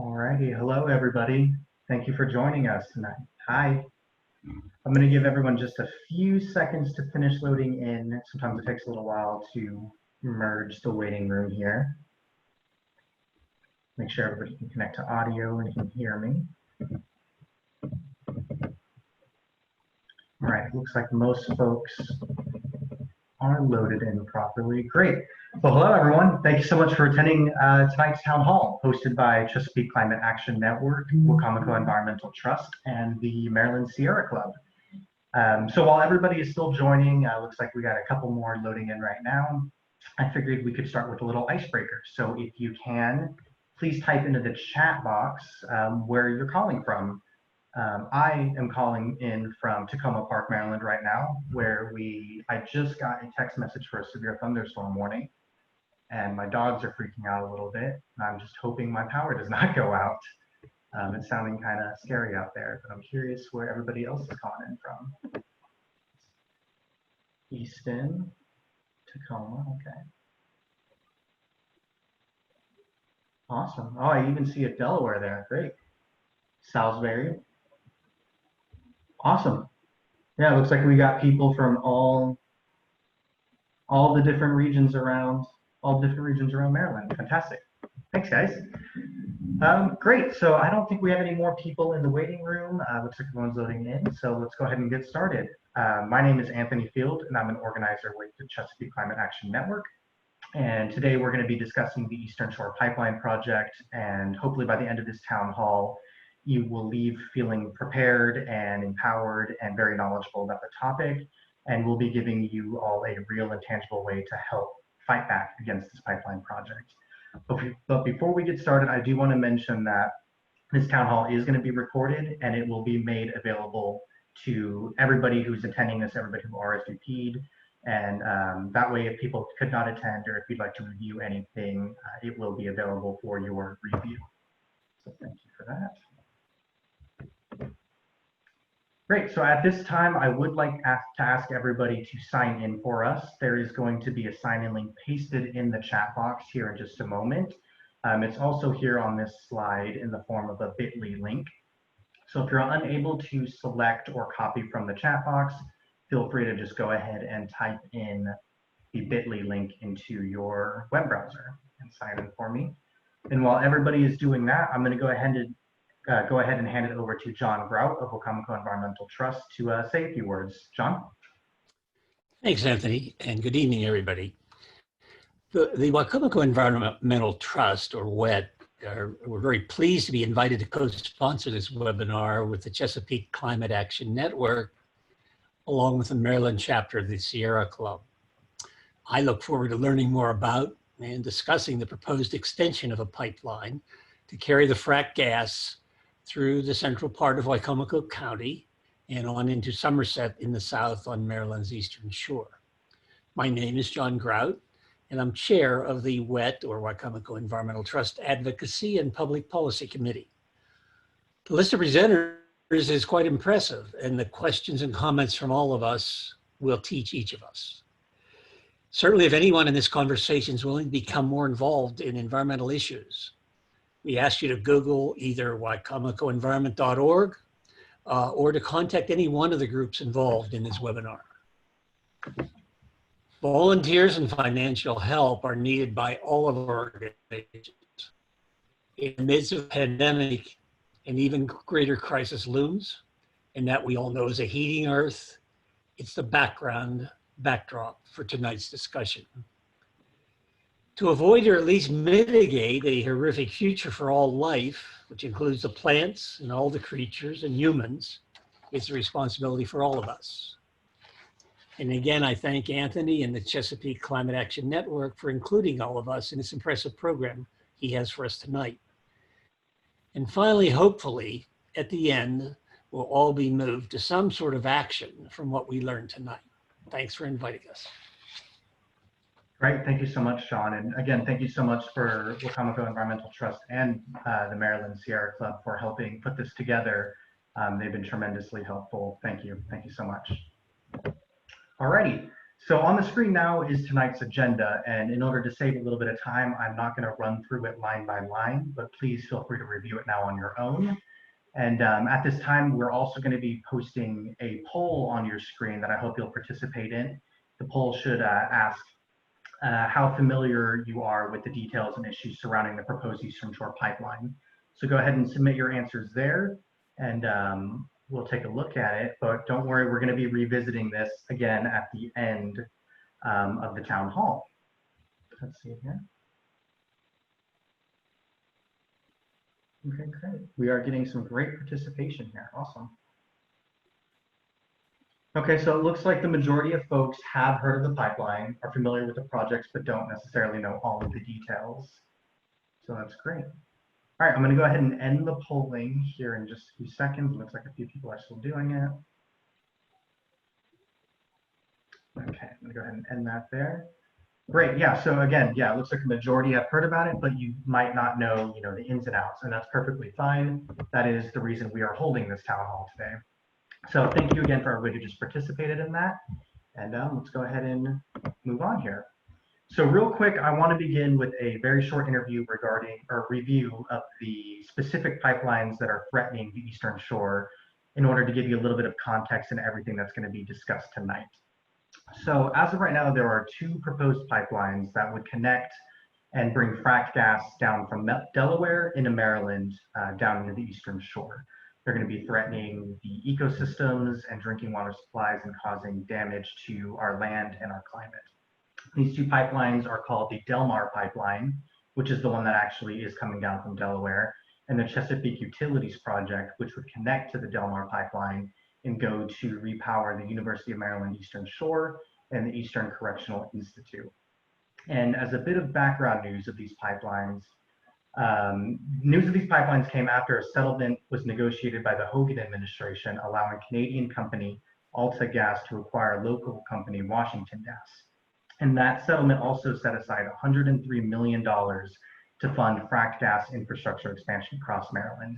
Alrighty, hello everybody. Thank you for joining us tonight. Hi. I'm going to give everyone just a few seconds to finish loading in. Sometimes it takes a little while to merge the waiting room here. Make sure everybody can connect to audio and can hear me. All right, looks like most folks are loaded in properly. Great. Well, hello everyone. Thank you so much for attending tonight's town hall hosted by Chesapeake Climate Action Network, Wacomico Environmental Trust, and the Maryland Sierra Club. So while everybody is still joining, looks like we got a couple more loading in right now. I figured we could start with a little icebreaker. So if you can, please type into the chat box where you're calling from. I am calling in from Tacoma Park, Maryland right now, where I just got a text message for a severe thunderstorm warning, and my dogs are freaking out a little bit. I'm just hoping my power does not go out. It's sounding kind of scary out there, but I'm curious where everybody else is calling in from. Easton, Tacoma, okay. Awesome. Oh, I even see a Delaware there, great. Salisbury. Awesome. Yeah, it looks like we got people from all the different regions around, Maryland. Fantastic. Thanks, guys. Great. So I don't think we have any more people in the waiting room. Looks like everyone's loading in. So let's go ahead and get started. My name is Anthony Field, and I'm an organizer with the Chesapeake Climate Action Network. And today we're going to be discussing the Eastern Shore Pipeline Project. And hopefully by the end of this town hall, you will leave feeling prepared and empowered and very knowledgeable about the topic. And we'll be giving you all a real and tangible way to help fight back against this pipeline project. But before we get started, I do want to mention that this town hall is going to be recorded, and it will be made available to everybody who's attending this, everybody who RSVP'd. And that way, if people could not attend or if you'd like to review anything, it will be available for your review. So thank you for that. Great, so at this time, I would like to ask everybody to sign in for us. There is going to be a sign-in link pasted in the chat box here in just a moment. It's also here on this slide in the form of a bit.ly link. So if you're unable to select or copy from the chat box, feel free to just go ahead and type in the bit.ly link into your web browser and sign in for me. And while everybody is doing that, I'm going to go ahead and hand it over to John Grout of Wacomico Environmental Trust to say a few words. John? Thanks, Anthony, and good evening, everybody. The Wacomico Environmental Trust, or WET, we're very pleased to be invited to co-sponsor this webinar with the Chesapeake Climate Action Network, along with the Maryland chapter of the Sierra Club. I look forward to learning more about and discussing the proposed extension of a pipeline to carry the frack gas through the central part of Wacomico County and on into Somerset in the south on Maryland's eastern shore. My name is John Grout, and I'm chair of the WET, or Wacomico Environmental Trust, Advocacy and Public Policy Committee. The list of presenters is quite impressive, and the questions and comments from all of us will teach each of us. Certainly, if anyone in this conversation is willing to become more involved in environmental issues, we ask you to Google either wacomicoenvironment.org or to contact any one of the groups involved in this webinar. Volunteers and financial help are needed by all of our organizations. In the midst of a pandemic, an even greater crisis looms, and that we all know is a heating earth. It's the backdrop for tonight's discussion. To avoid or at least mitigate a horrific future for all life, which includes the plants and all the creatures and humans, it's a responsibility for all of us. And again, I thank Anthony and the Chesapeake Climate Action Network for including all of us in this impressive program he has for us tonight. And finally, hopefully, at the end, we'll all be moved to some sort of action from what we learned tonight. Thanks for inviting us. Great, thank you so much, Sean. And again, thank you so much for Wacomico Environmental Trust and the Maryland Sierra Club for helping put this together. They've been tremendously helpful. Thank you so much. Alrighty, So on the screen now is tonight's agenda, and in order to save a little bit of time, I'm not going to run through it line by line, but please feel free to review it now on your own. And at this time, we're also going to be posting a poll on your screen that I hope you'll participate in. The poll should ask how familiar you are with the details and issues surrounding the proposed Eastern Shore pipeline. So go ahead and submit your answers there, and we'll take a look at it. But don't worry, we're going to be revisiting this again at the end of the town hall. Let's see here. Okay, great. We are getting some great participation here. Awesome. Okay, so it looks like the majority of folks have heard of the pipeline, are familiar with the projects, but don't necessarily know all of the details. So that's great. All right, I'm going to go ahead and end the polling here in just a few seconds. It looks like a few people are still doing it. Okay, I'm going to go ahead and end that there. Great, yeah, so again, yeah, it looks like the majority have heard about it, but you might not know, the ins and outs, and that's perfectly fine. That is the reason we are holding this town hall today. So thank you again for everybody who just participated in that. And let's go ahead and move on here. So real quick, I want to begin with a very short interview regarding or review of the specific pipelines that are threatening the Eastern Shore in order to give you a little bit of context in everything that's going to be discussed tonight. So as of right now, there are two proposed pipelines that would connect and bring fracked gas down from Delaware into Maryland down into the Eastern Shore. They're going to be threatening the ecosystems and drinking water supplies and causing damage to our land and our climate. These two pipelines are called the Delmar pipeline, which is the one that actually is coming down from Delaware, and the Chesapeake Utilities project, which would connect to the Delmar pipeline and go to repower the University of Maryland Eastern Shore and the Eastern Correctional Institute. And as a bit of background news of these pipelines, came after a settlement was negotiated by the Hogan administration, allowing Canadian company Alta Gas to acquire local company Washington Gas. And that settlement also set aside $103 million to fund fracked gas infrastructure expansion across Maryland.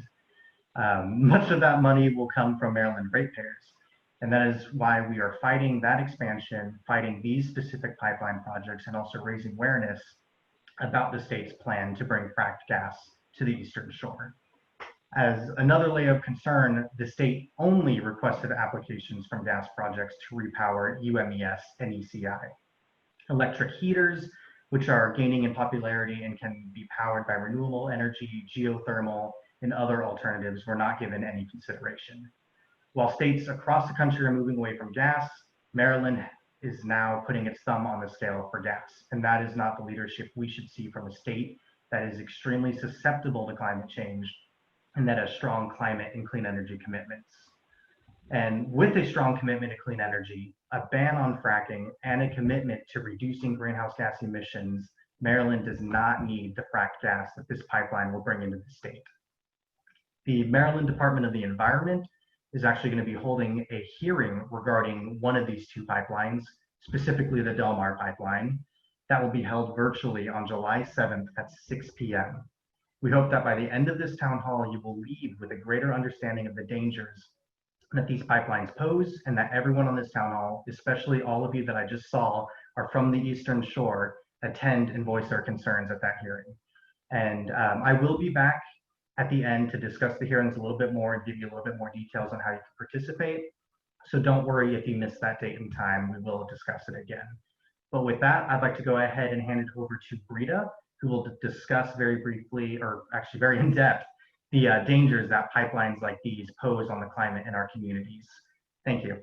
Much of that money will come from Maryland ratepayers. And that is why we are fighting that expansion, fighting these specific pipeline projects, and also raising awareness about the state's plan to bring fracked gas to the Eastern Shore. As another layer of concern, the state only requested applications from gas projects to repower UMES and ECI. Electric heaters, which are gaining in popularity and can be powered by renewable energy, geothermal, and other alternatives, were not given any consideration. While states across the country are moving away from gas, Maryland is now putting its thumb on the scale for gas. And that is not the leadership we should see from a state that is extremely susceptible to climate change and that has strong climate and clean energy commitments. And with a strong commitment to clean energy, a ban on fracking, and a commitment to reducing greenhouse gas emissions, Maryland does not need the fracked gas that this pipeline will bring into the state. The Maryland Department of the Environment is actually going to be holding a hearing regarding one of these two pipelines, specifically the Delmar pipeline, that will be held virtually on July 7th at 6 p.m. We hope that by the end of this town hall, you will leave with a greater understanding of the dangers that these pipelines pose, and that everyone on this town hall, especially all of you that I just saw are from the Eastern Shore, attend and voice their concerns at that hearing. And I will be back at the end to discuss the hearings a little bit more and give you a little bit more details on how you can participate. So don't worry if you miss that date and time, we will discuss it again. But with that, I'd like to go ahead and hand it over to Brita, who will discuss very briefly, or actually very in depth, the dangers that pipelines like these pose on the climate in our communities. Thank you.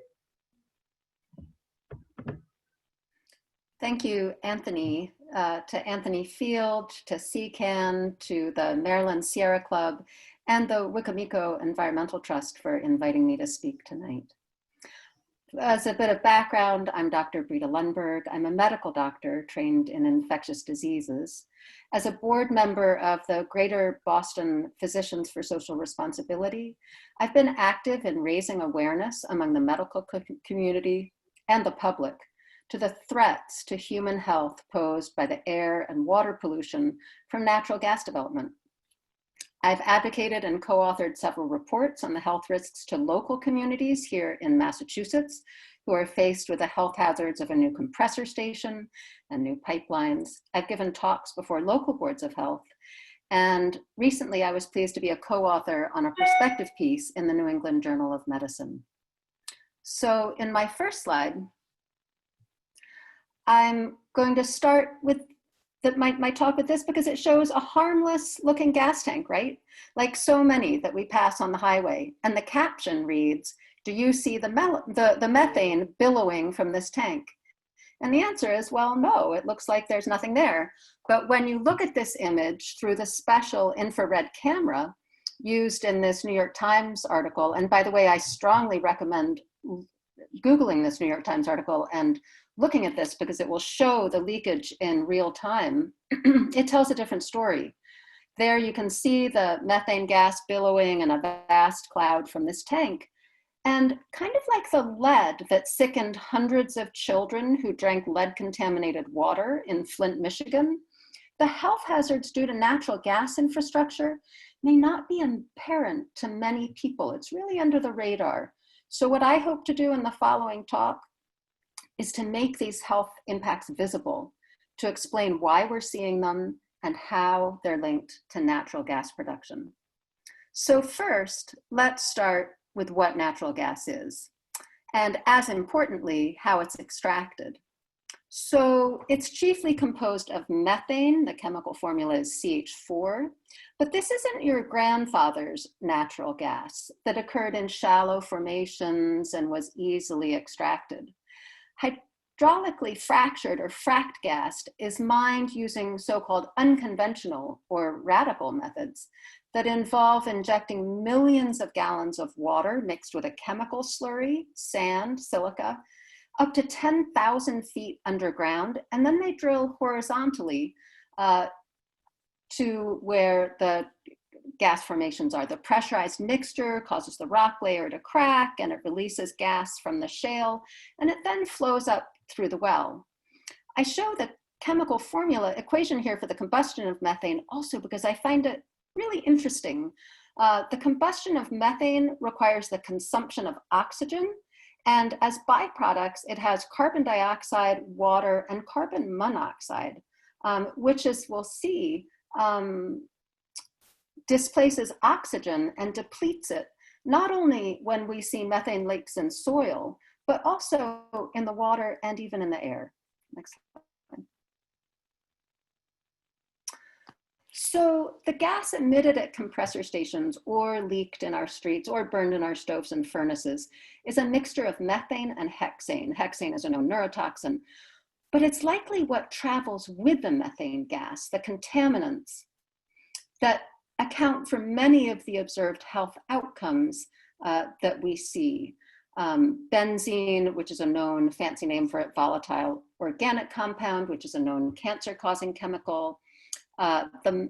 Thank you, Anthony. To Anthony Field, to CCAN, to the Maryland Sierra Club, and the Wicomico Environmental Trust for inviting me to speak tonight. As a bit of background, I'm Dr. Brita Lundberg. I'm a medical doctor trained in infectious diseases. As a board member of the Greater Boston Physicians for Social Responsibility, I've been active in raising awareness among the medical community and the public to the threats to human health posed by the air and water pollution from natural gas development. I've advocated and co-authored several reports on the health risks to local communities here in Massachusetts who are faced with the health hazards of a new compressor station and new pipelines. I've given talks before local boards of health. And recently I was pleased to be a co-author on a perspective piece in the New England Journal of Medicine. So in my first slide, I'm going to start with my talk with this because it shows a harmless looking gas tank, right? Like so many that we pass on the highway. And the caption reads, "Do you see the methane billowing from this tank?" And the answer is, well, no, it looks like there's nothing there. But when you look at this image through the special infrared camera used in this New York Times article, and by the way, I strongly recommend Googling this New York Times article and looking at this because it will show the leakage in real time. It tells a different story. There you can see the methane gas billowing in a vast cloud from this tank. And kind of like the lead that sickened hundreds of children who drank lead-contaminated water in Flint, Michigan, the health hazards due to natural gas infrastructure may not be apparent to many people. It's really under the radar. So what I hope to do in the following talk is to make these health impacts visible, to explain why we're seeing them and how they're linked to natural gas production. So first, let's start with what natural gas is, and as importantly, how it's extracted. So it's chiefly composed of methane, the chemical formula is CH4, but this isn't your grandfather's natural gas that occurred in shallow formations and was easily extracted. Hydraulically fractured or fracked gas is mined using so-called unconventional or radical methods that involve injecting millions of gallons of water mixed with a chemical slurry, sand, silica, up to 10,000 feet underground, and then they drill horizontally to where the gas formations are. The pressurized mixture causes the rock layer to crack and it releases gas from the shale, and it then flows up through the well. I show the chemical formula equation here for the combustion of methane also because I find it really interesting. The combustion of methane requires the consumption of oxygen, and as byproducts, it has carbon dioxide, water, and carbon monoxide, which, as we'll see, displaces oxygen and depletes it, not only when we see methane lakes in soil, but also in the water and even in the air. Next slide. So the gas emitted at compressor stations or leaked in our streets or burned in our stoves and furnaces is a mixture of methane and hexane. Hexane is a known neurotoxin, but it's likely what travels with the methane gas, the contaminants that account for many of the observed health outcomes that we see. Benzene, which is a known fancy name for it, volatile organic compound, which is a known cancer-causing chemical. The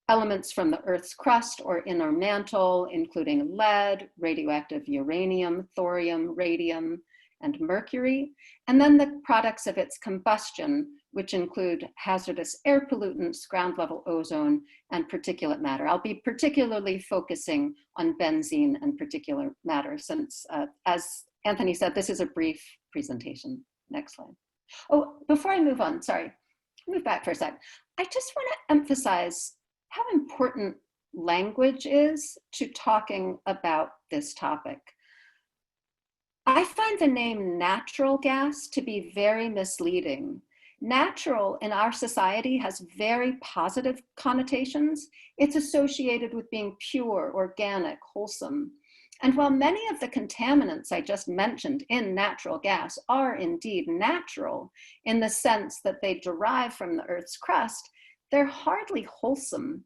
elements from the Earth's crust or inner mantle, including lead, radioactive uranium, thorium, radium, and mercury. And then the products of its combustion, which include hazardous air pollutants, ground level ozone, and particulate matter. I'll be particularly focusing on benzene and particulate matter since, as Anthony said, this is a brief presentation. Next slide. Oh, before I move on, sorry, move back for a sec. I just want to emphasize how important language is to talking about this topic. I find the name natural gas to be very misleading. Natural in our society has very positive connotations. It's associated with being pure, organic, wholesome. And while many of the contaminants I just mentioned in natural gas are indeed natural in the sense that they derive from the Earth's crust, they're hardly wholesome.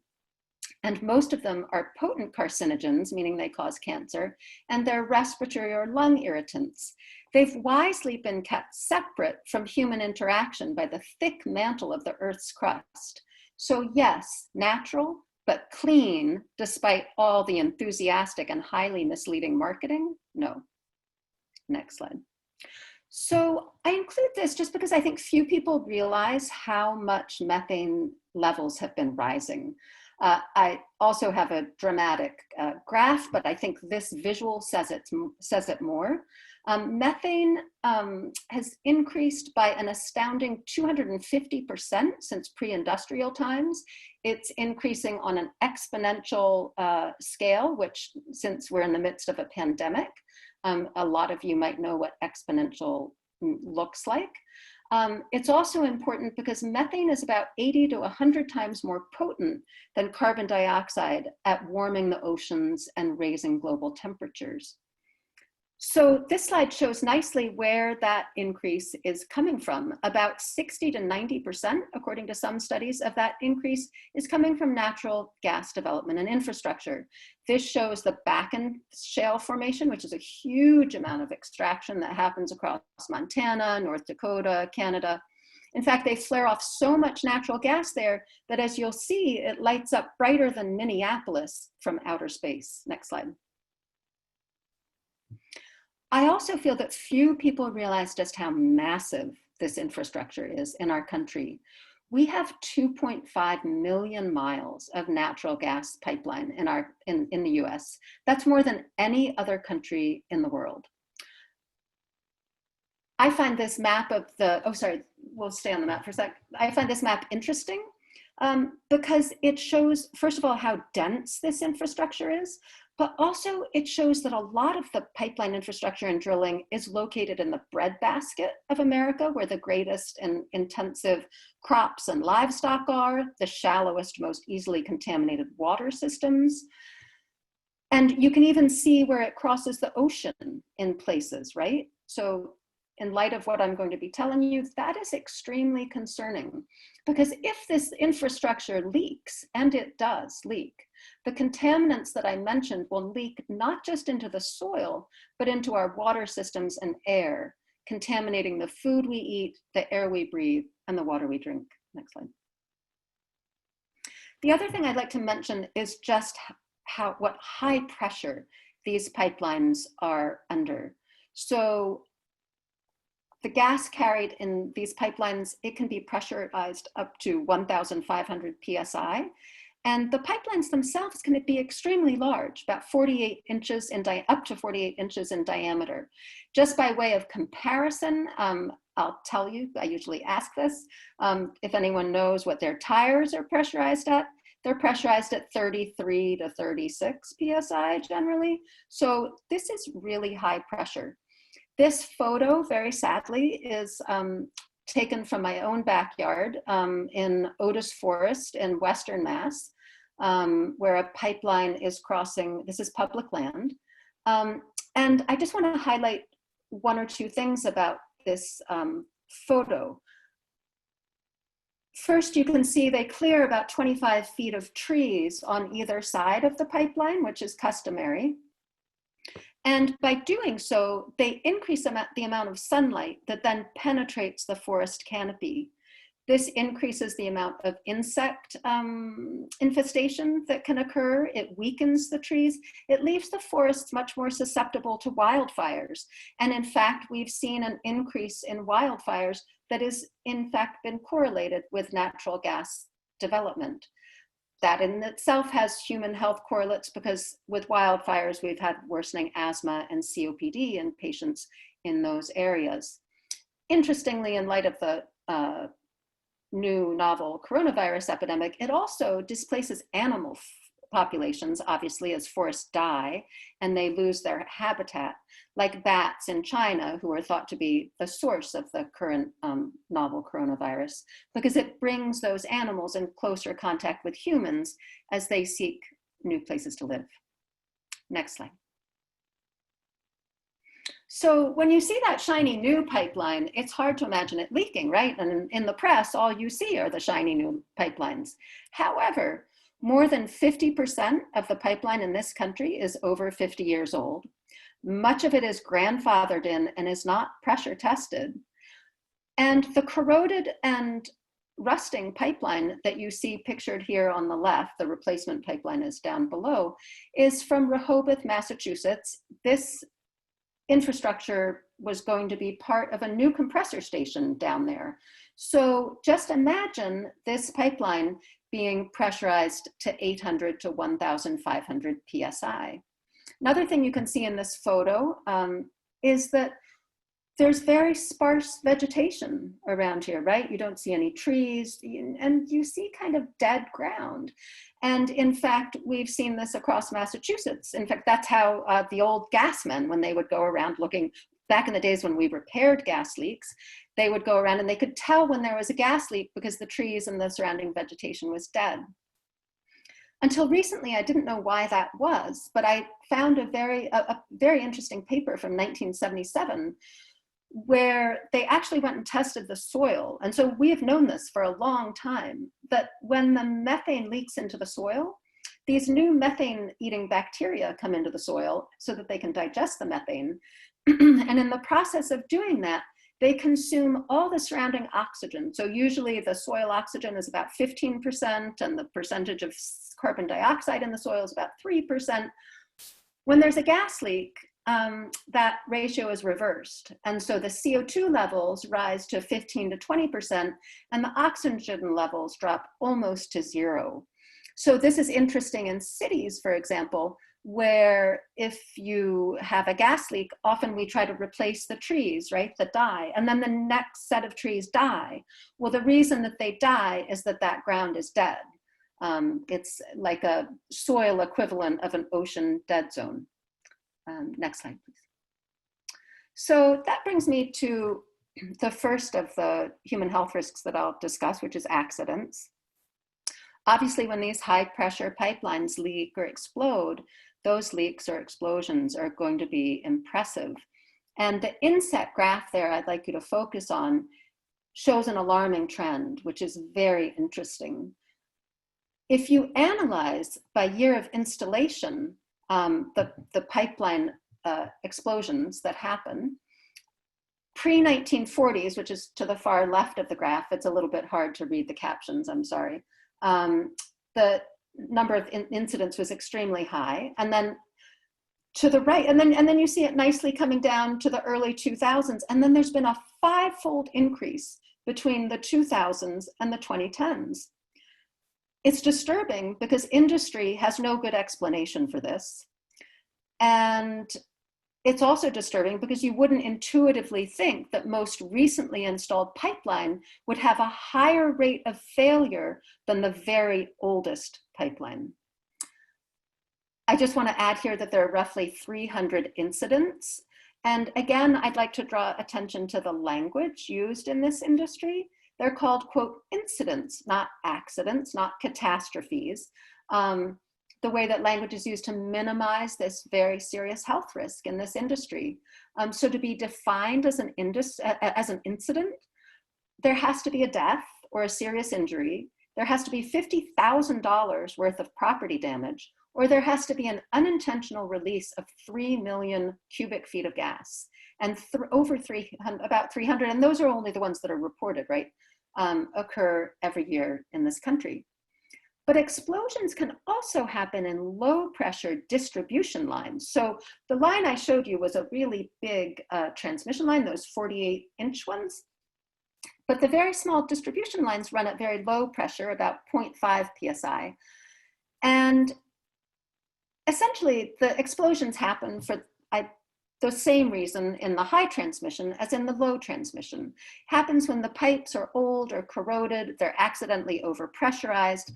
And most of them are potent carcinogens, meaning they cause cancer, and they're respiratory or lung irritants. They've wisely been kept separate from human interaction by the thick mantle of the Earth's crust. So yes, natural, but clean, despite all the enthusiastic and highly misleading marketing? No. Next slide. So I include this just because I think few people realize how much methane levels have been rising. I also have a dramatic graph, but I think this visual says it more. Methane has increased by an astounding 250% since pre-industrial times. It's increasing on an exponential scale, which, since we're in the midst of a pandemic, a lot of you might know what exponential looks like. It's also important because methane is about 80 to 100 times more potent than carbon dioxide at warming the oceans and raising global temperatures. So this slide shows nicely where that increase is coming from. About 60 to 90%, according to some studies, of that increase is coming from natural gas development and infrastructure. This shows the Bakken Shale Formation, which is a huge amount of extraction that happens across Montana, North Dakota, Canada. In fact, they flare off so much natural gas there that, as you'll see, it lights up brighter than Minneapolis from outer space. Next slide. I also feel that few people realize just how massive this infrastructure is in our country. We have 2.5 million miles of natural gas pipeline in the US. That's more than any other country in the world. I find this map of the, oh, sorry, we'll stay on the map for a sec. I find this map interesting because it shows, first of all, how dense this infrastructure is, but also it shows that a lot of the pipeline infrastructure and drilling is located in the breadbasket of America, where the greatest and intensive crops and livestock are, the shallowest, most easily contaminated water systems. And you can even see where it crosses the ocean in places, right? So in light of what I'm going to be telling you, that is extremely concerning, because if this infrastructure leaks, and it does leak, the contaminants that I mentioned will leak not just into the soil, but into our water systems and air, contaminating the food we eat, the air we breathe, and the water we drink. Next slide. The other thing I'd like to mention is just what high pressure these pipelines are under. So the gas carried in these pipelines, it can be pressurized up to 1,500 PSI. And the pipelines themselves can be extremely large, about 48 inches up to 48 inches in diameter. Just by way of comparison, I'll tell you, I usually ask this, if anyone knows what their tires are pressurized at. They're pressurized at 33 to 36 PSI generally. So this is really high pressure. This photo, very sadly, is taken from my own backyard in Otis Forest in Western Mass, where a pipeline is crossing. This is public land. And I just want to highlight one or two things about this photo. First, you can see they clear about 25 feet of trees on either side of the pipeline, which is customary. And by doing so, they increase the amount of sunlight that then penetrates the forest canopy. This increases the amount of insect infestation that can occur. It weakens the trees. It leaves the forests much more susceptible to wildfires. And in fact, we've seen an increase in wildfires that has in fact been correlated with natural gas development. That in itself has human health correlates, because with wildfires, we've had worsening asthma and COPD in patients in those areas. Interestingly, in light of the new novel coronavirus epidemic, it also displaces animal populations, obviously, as forests die and they lose their habitat, like bats in China, who are thought to be the source of the current novel coronavirus, because it brings those animals in closer contact with humans as they seek new places to live. Next slide. So when you see that shiny new pipeline, it's hard to imagine it leaking, right? And in the press, all you see are the shiny new pipelines. However, more than 50% of the pipeline in this country is over 50 years old. Much of it is grandfathered in and is not pressure tested. And the corroded and rusting pipeline that you see pictured here on the left, the replacement pipeline is down below, is from Rehoboth, Massachusetts. This infrastructure was going to be part of a new compressor station down there. So just imagine this pipeline being pressurized to 800 to 1,500 PSI. Another thing you can see in this photo is that there's very sparse vegetation around here, right? You don't see any trees, and you see kind of dead ground. And in fact, we've seen this across Massachusetts. In fact, that's how the old gasmen, when they would go around looking, back in the days when we repaired gas leaks, they would go around and they could tell when there was a gas leak because the trees and the surrounding vegetation was dead. Until recently, I didn't know why that was, but I found a very interesting paper from 1977 where they actually went and tested the soil. And so we have known this for a long time, that when the methane leaks into the soil, these new methane-eating bacteria come into the soil so that they can digest the methane. And in the process of doing that, they consume all the surrounding oxygen. So usually the soil oxygen is about 15%, and the percentage of carbon dioxide in the soil is about 3%. When there's a gas leak, that ratio is reversed. And so the CO2 levels rise to 15 to 20%, and the oxygen levels drop almost to zero. So this is interesting in cities, for example, where if you have a gas leak, often we try to replace the trees, right, that die, and then the next set of trees die. Well, the reason that they die is that that ground is dead. It's like a soil equivalent of an ocean dead zone. Next slide, please. So that brings me to the first of the human health risks that I'll discuss, which is accidents. Obviously, when these high pressure pipelines leak or explode, those leaks or explosions are going to be impressive. And the inset graph there I'd like you to focus on shows an alarming trend, which is very interesting. If you analyze by year of installation, the pipeline explosions that happen, pre-1940s, which is to the far left of the graph, it's a little bit hard to read the captions, I'm sorry. The number of incidents was extremely high. And then to the right, and then you see it nicely coming down to the early 2000s. And then there's been a 5-fold increase between the 2000s and the 2010s. It's disturbing because industry has no good explanation for this. And it's also disturbing because you wouldn't intuitively think that most recently installed pipeline would have a higher rate of failure than the very oldest pipeline. I just want to add here that there are roughly 300 incidents. And again, I'd like to draw attention to the language used in this industry. They're called, quote, incidents, not accidents, not catastrophes. The way that language is used to minimize this very serious health risk in this industry. So to be defined as an incident, there has to be a death or a serious injury. There has to be $50,000 worth of property damage, or there has to be an unintentional release of 3 million cubic feet of gas. And about 300, and those are only the ones that are reported, right, occur every year in this country. But explosions can also happen in low pressure distribution lines. So the line I showed you was a really big transmission line, those 48-inch ones. But the very small distribution lines run at very low pressure, about 0.5 PSI. And essentially the explosions happen for the same reason in the high transmission as in the low transmission. Happens when the pipes are old or corroded, they're accidentally overpressurized.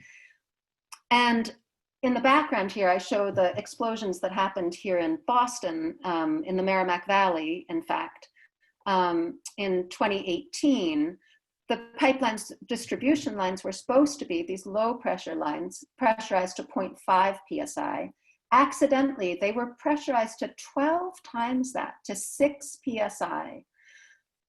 And in the background here, I show the explosions that happened here in Boston, in the Merrimack Valley, in fact. In 2018, the pipelines distribution lines were supposed to be these low pressure lines, pressurized to 0.5 PSI. Accidentally, they were pressurized to 12 times that, to 6 PSI.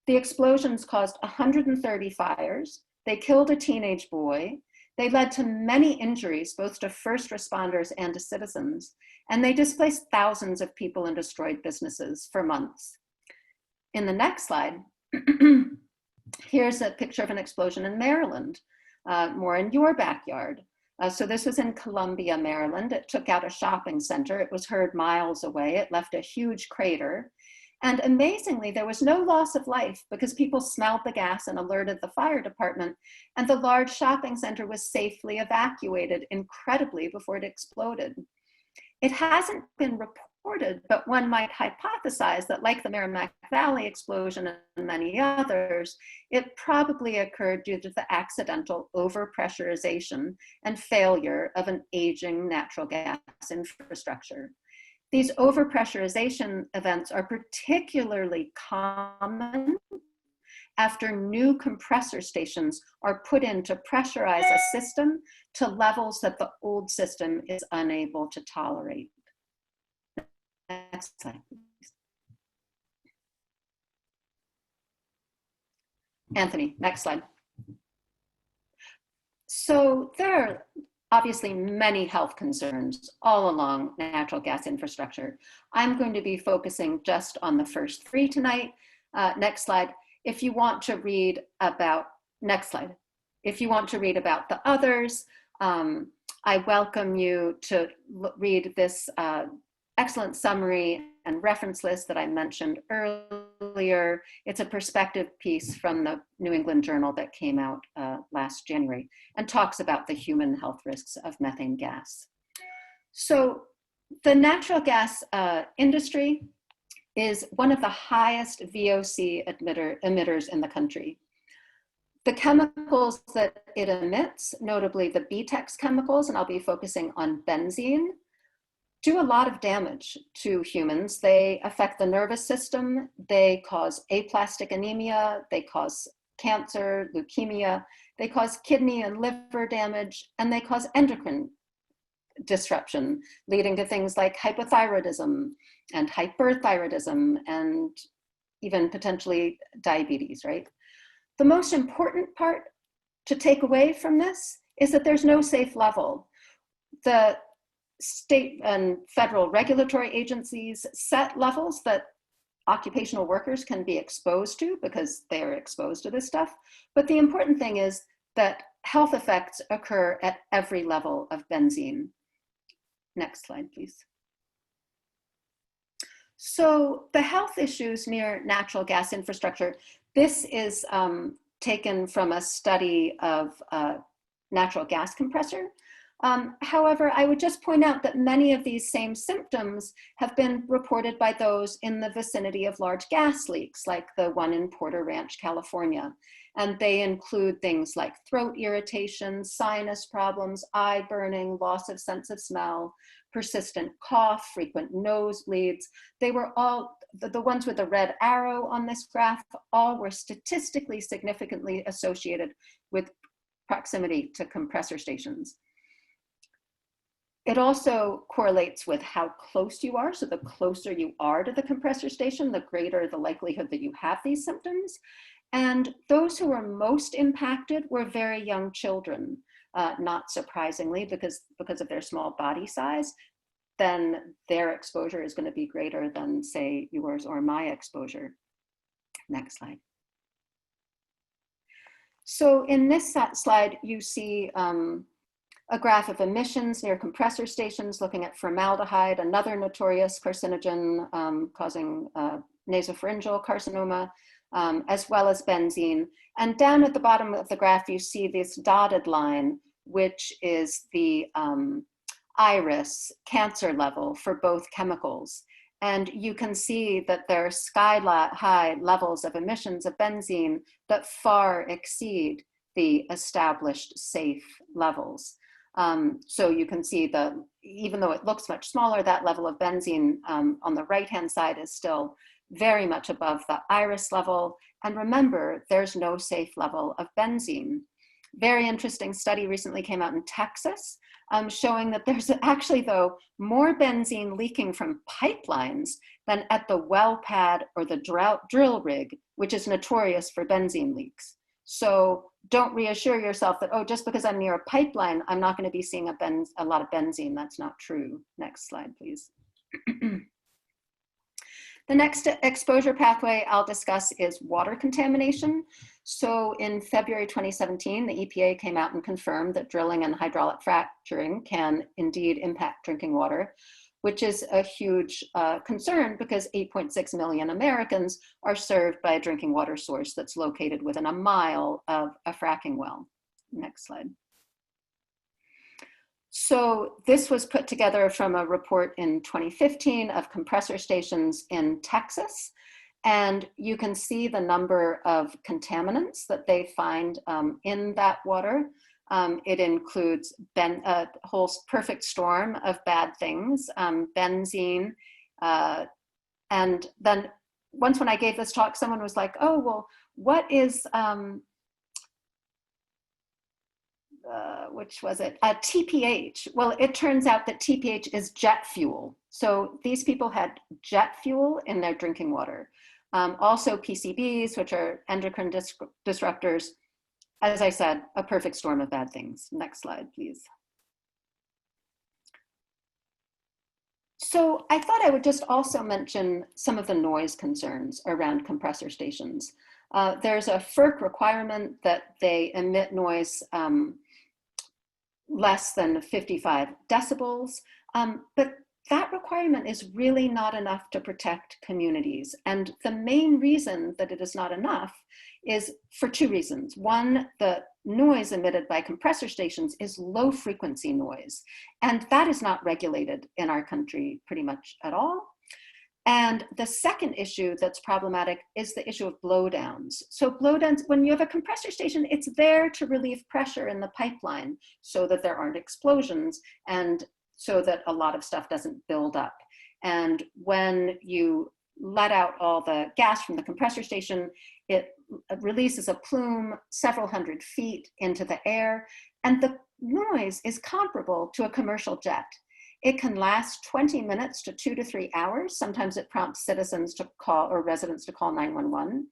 The explosions caused 130 fires. They killed a teenage boy. They led to many injuries, both to first responders and to citizens, and they displaced thousands of people and destroyed businesses for months. In the next slide, here's a picture of an explosion in Maryland, more in your backyard. So this was in Columbia, Maryland. It took out a shopping center. It was heard miles away. It left a huge crater. And amazingly, there was no loss of life because people smelled the gas and alerted the fire department, and the large shopping center was safely evacuated incredibly before it exploded. It hasn't been reported, but one might hypothesize that, like the Merrimack Valley explosion and many others, it probably occurred due to the accidental overpressurization and failure of an aging natural gas infrastructure. These overpressurization events are particularly common after new compressor stations are put in to pressurize a system to levels that the old system is unable to tolerate. Next slide, please. Anthony, next slide. So there are obviously many health concerns all along natural gas infrastructure. I'm going to be focusing just on the first three tonight. Next slide. If you want to read about, next slide. If you want to read about the others, I welcome you to read this excellent summary and reference list that I mentioned earlier. It's a perspective piece from the New England Journal that came out last January and talks about the human health risks of methane gas. So the natural gas industry is one of the highest VOC emitters in the country. The chemicals that it emits, notably the BTEX chemicals, and I'll be focusing on benzene, do a lot of damage to humans. They affect the nervous system, they cause aplastic anemia, they cause cancer, leukemia, they cause kidney and liver damage, and they cause endocrine disruption, leading to things like hypothyroidism and hyperthyroidism and even potentially diabetes, right? The most important part to take away from this is that there's no safe level. The state and federal regulatory agencies set levels that occupational workers can be exposed to because they are exposed to this stuff. But the important thing is that health effects occur at every level of benzene. Next slide, please. So the health issues near natural gas infrastructure, this is taken from a study of natural gas compressor. However, I would just point out that many of these same symptoms have been reported by those in the vicinity of large gas leaks, like the one in Porter Ranch, California. And they include things like throat irritation, sinus problems, eye burning, loss of sense of smell, persistent cough, frequent nosebleeds. They were all, the ones with the red arrow on this graph, all were statistically significantly associated with proximity to compressor stations. It also correlates with how close you are. So the closer you are to the compressor station, the greater the likelihood that you have these symptoms. And those who were most impacted were very young children, not surprisingly, because of their small body size, then their exposure is going to be greater than, say, yours or my exposure. Next slide. So in this slide, you see a graph of emissions near compressor stations looking at formaldehyde, another notorious carcinogen causing nasopharyngeal carcinoma, as well as benzene. And down at the bottom of the graph, you see this dotted line, which is the iris cancer level for both chemicals. And you can see that there are sky-high levels of emissions of benzene that far exceed the established safe levels. So you can see that even though it looks much smaller, that level of benzene on the right-hand side is still very much above the iris level. And remember, there's no safe level of benzene. Very interesting study recently came out in Texas showing that there's actually, though, more benzene leaking from pipelines than at the well pad or the drill rig, which is notorious for benzene leaks. So don't reassure yourself that, oh, just because I'm near a pipeline, I'm not going to be seeing a lot of benzene. That's not true. Next slide, please. The next exposure pathway I'll discuss is water contamination. So in February 2017, the EPA came out and confirmed that drilling and hydraulic fracturing can indeed impact drinking water. which is a huge concern because 8.6 million Americans are served by a drinking water source that's located within a mile of a fracking well. Next slide. So this was put together from a report in 2015 of compressor stations in Texas. And you can see the number of contaminants that they find in that water. It includes a whole perfect storm of bad things, benzene. And then once when I gave this talk, someone was like, oh, well, what is, which was it? TPH. Well, it turns out that TPH is jet fuel. So these people had jet fuel in their drinking water. Also PCBs, which are endocrine disruptors. As I said, a perfect storm of bad things. Next slide, please. So I thought I would just also mention some of the noise concerns around compressor stations. There's a FERC requirement that they emit noise less than 55 decibels, but that requirement is really not enough to protect communities. And the main reason that it is not enough is for two reasons. One, the noise emitted by compressor stations is low frequency noise, and that is not regulated in our country pretty much at all. And the second issue that's problematic is the issue of blowdowns. So blowdowns, when you have a compressor station, it's there to relieve pressure in the pipeline so that there aren't explosions and so that a lot of stuff doesn't build up. And when you let out all the gas from the compressor station, it releases a plume several hundred feet into the air, and the noise is comparable to a commercial jet. It can last 20 minutes to 2 to 3 hours. Sometimes it prompts citizens to call or residents to call 911.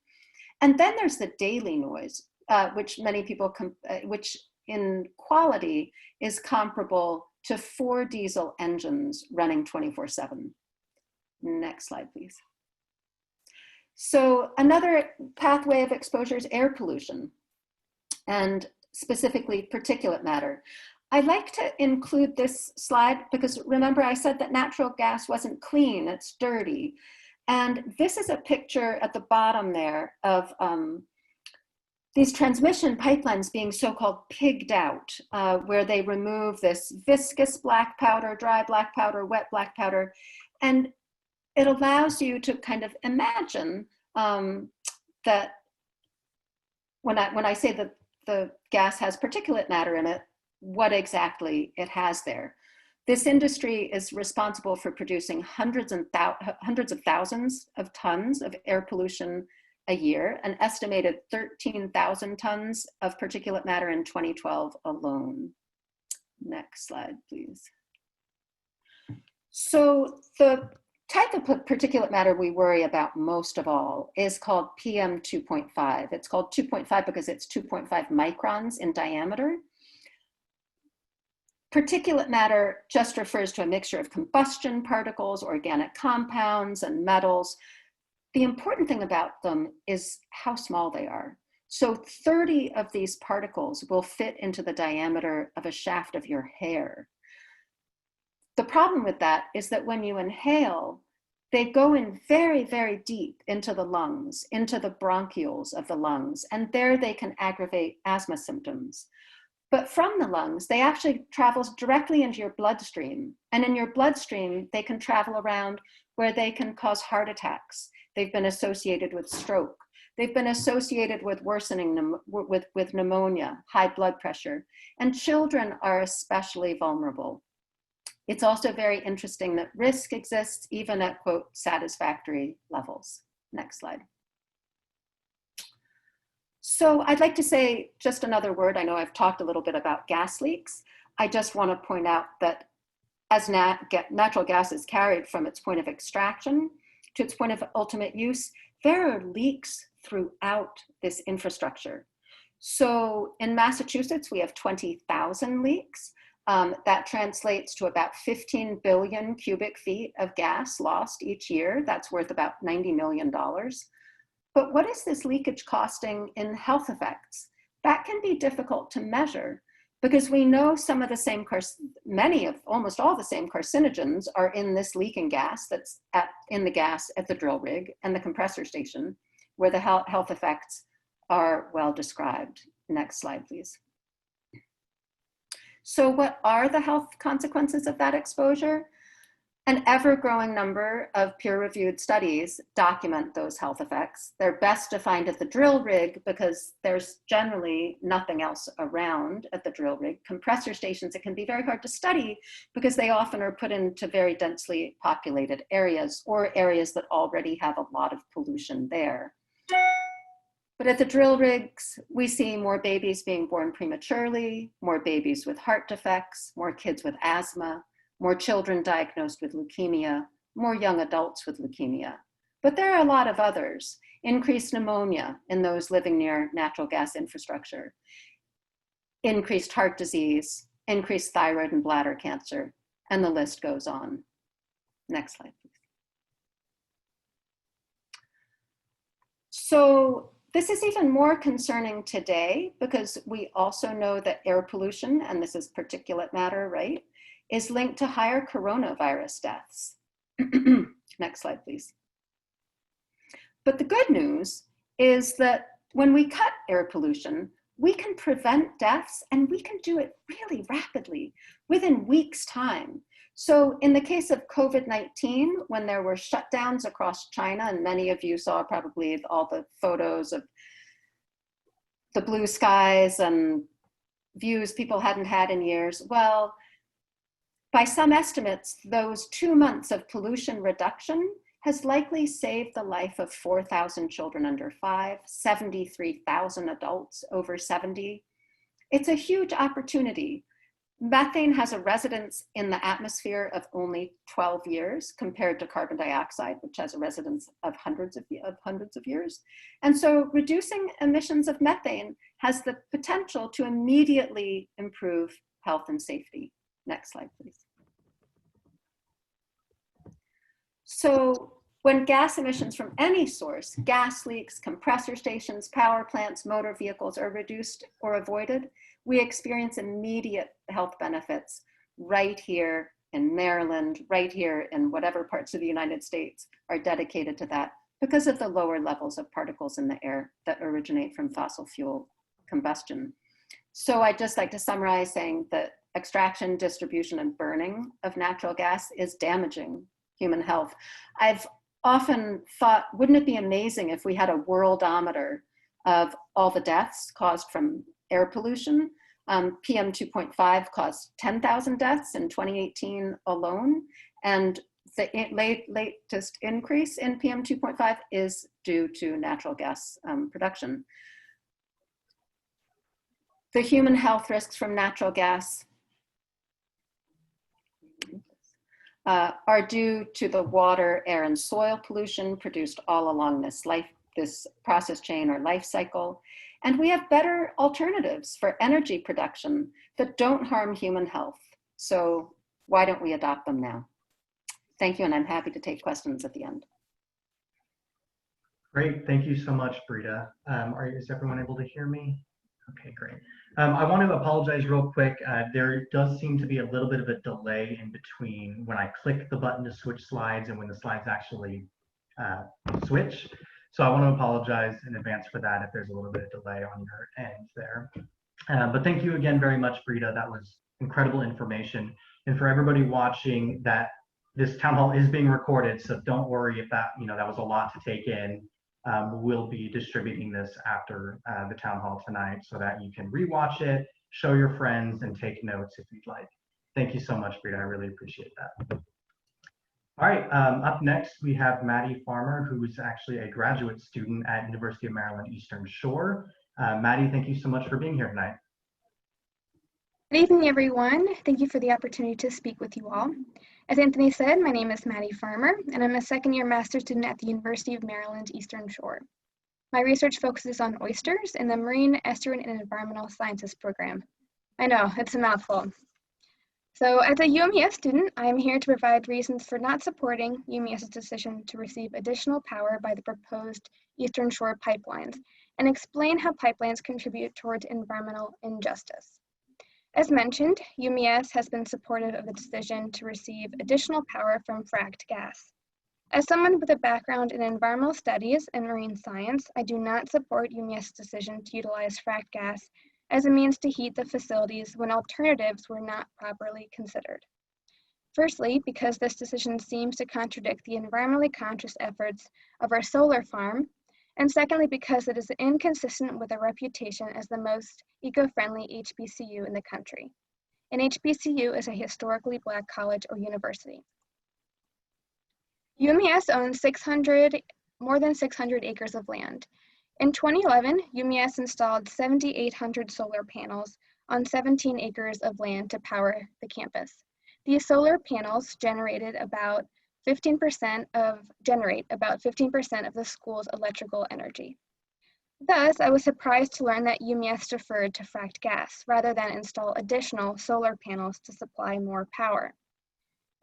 And then there's the daily noise, which many people, which in quality is comparable to 4 diesel engines running 24/7. Next slide, please. So another pathway of exposure is air pollution, and specifically particulate matter. I'd like to include this slide because remember I said that natural gas wasn't clean, it's dirty. And this is a picture at the bottom there of these transmission pipelines being so-called pigged out, where they remove this viscous black powder, dry black powder, wet black powder. And it allows you to kind of imagine that when I say that the gas has particulate matter in it, what exactly it has there. This industry is responsible for producing hundreds of thousands of tons of air pollution a year, an estimated 13,000 tons of particulate matter in 2012 alone. Next slide, please. So the type of particulate matter we worry about most of all is called PM 2.5. It's called 2.5 because it's 2.5 microns in diameter. Particulate matter just refers to a mixture of combustion particles, organic compounds, and metals. The important thing about them is how small they are. So 30 of these particles will fit into the diameter of a shaft of your hair. The problem with that is that when you inhale, they go in very, very deep into the lungs, into the bronchioles of the lungs, and there they can aggravate asthma symptoms. But from the lungs, they actually travel directly into your bloodstream. And in your bloodstream, they can travel around where they can cause heart attacks. They've been associated with stroke. They've been associated with worsening with pneumonia, high blood pressure. And children are especially vulnerable. It's also very interesting that risk exists even at, quote, satisfactory levels. Next slide. So I'd like to say just another word. I know I've talked a little bit about gas leaks. I just want to point out that as natural gas is carried from its point of extraction to its point of ultimate use, there are leaks throughout this infrastructure. So in Massachusetts, we have 20,000 leaks. That translates to about 15 billion cubic feet of gas lost each year. That's worth about $90 million. But what is this leakage costing in health effects? That can be difficult to measure because we know some of the same, almost all the same carcinogens are in this leaking gas that's in the gas at the drill rig and the compressor station, where the health effects are well described. Next slide, please. So what are the health consequences of that exposure? An ever-growing number of peer-reviewed studies document those health effects. They're best defined at the drill rig because there's generally nothing else around at the drill rig. Compressor stations, it can be very hard to study because they often are put into very densely populated areas or areas that already have a lot of pollution there. But at the drill rigs, we see more babies being born prematurely, more babies with heart defects, more kids with asthma, more children diagnosed with leukemia, more young adults with leukemia. But there are a lot of others. Increased pneumonia in those living near natural gas infrastructure, increased heart disease, increased thyroid and bladder cancer, and the list goes on. Next slide, please. So this is even more concerning today because we also know that air pollution, and this is particulate matter, right, is linked to higher coronavirus deaths. Next slide, please. But the good news is that when we cut air pollution, we can prevent deaths, and we can do it really rapidly within weeks' time. So in the case of COVID-19, when there were shutdowns across China, and many of you saw probably all the photos of the blue skies and views people hadn't had in years, well, by some estimates, those 2 months of pollution reduction has likely saved the life of 4,000 children under 5, 73,000 adults over 70. It's a huge opportunity. Methane has a residence in the atmosphere of only 12 years compared to carbon dioxide, which has a residence of hundreds of years. And so reducing emissions of methane has the potential to immediately improve health and safety. Next slide, please. So when gas emissions from any source, gas leaks, compressor stations, power plants, motor vehicles are reduced or avoided, we experience immediate health benefits right here in Maryland, right here in whatever parts of the United States are dedicated to that because of the lower levels of particles in the air that originate from fossil fuel combustion. So I'd just like to summarize saying that extraction, distribution, and burning of natural gas is damaging human health. I've often thought, wouldn't it be amazing if we had a worldometer of all the deaths caused from air pollution? PM 2.5 caused 10,000 deaths in 2018 alone, and the latest increase in PM 2.5 is due to natural gas production. The human health risks from natural gas are due to the water, air, and soil pollution produced all along this process chain or life cycle. And we have better alternatives for energy production that don't harm human health. So why don't we adopt them now? Thank you, and I'm happy to take questions at the end. Great, thank you so much, Brita. Is everyone able to hear me? Okay, great. I want to apologize real quick. There does seem to be a little bit of a delay in between when I click the button to switch slides and when the slides actually switch. So I want to apologize in advance for that if there's a little bit of delay on your end there. But thank you again very much, Brita. That was incredible information. And for everybody watching, that this town hall is being recorded, so don't worry if that, that was a lot to take in. We'll be distributing this after the town hall tonight so that you can rewatch it, show your friends, and take notes if you'd like. Thank you so much, Brita. I really appreciate that. All right, up next, we have Maddie Farmer, who is actually a graduate student at University of Maryland Eastern Shore. Maddie, thank you so much for being here tonight. Good evening, everyone. Thank you for the opportunity to speak with you all. As Anthony said, my name is Maddie Farmer, and I'm a second-year master's student at the University of Maryland Eastern Shore. My research focuses on oysters in the Marine, Estuarine, and Environmental Sciences program. I know, it's a mouthful. So as a UMES student, I'm here to provide reasons for not supporting UMES's decision to receive additional power by the proposed Eastern Shore pipelines and explain how pipelines contribute towards environmental injustice. As mentioned, UMES has been supportive of the decision to receive additional power from fracked gas. As someone with a background in environmental studies and marine science, I do not support UMES' decision to utilize fracked gas as a means to heat the facilities when alternatives were not properly considered. Firstly, because this decision seems to contradict the environmentally conscious efforts of our solar farm, and secondly, because it is inconsistent with our reputation as the most eco-friendly HBCU in the country. An HBCU is a historically Black college or university. UMES owns more than 600 acres of land. In 2011, UMES installed 7,800 solar panels on 17 acres of land to power the campus. These solar panels generate about 15% of the school's electrical energy. Thus, I was surprised to learn that UMES deferred to fracked gas rather than install additional solar panels to supply more power.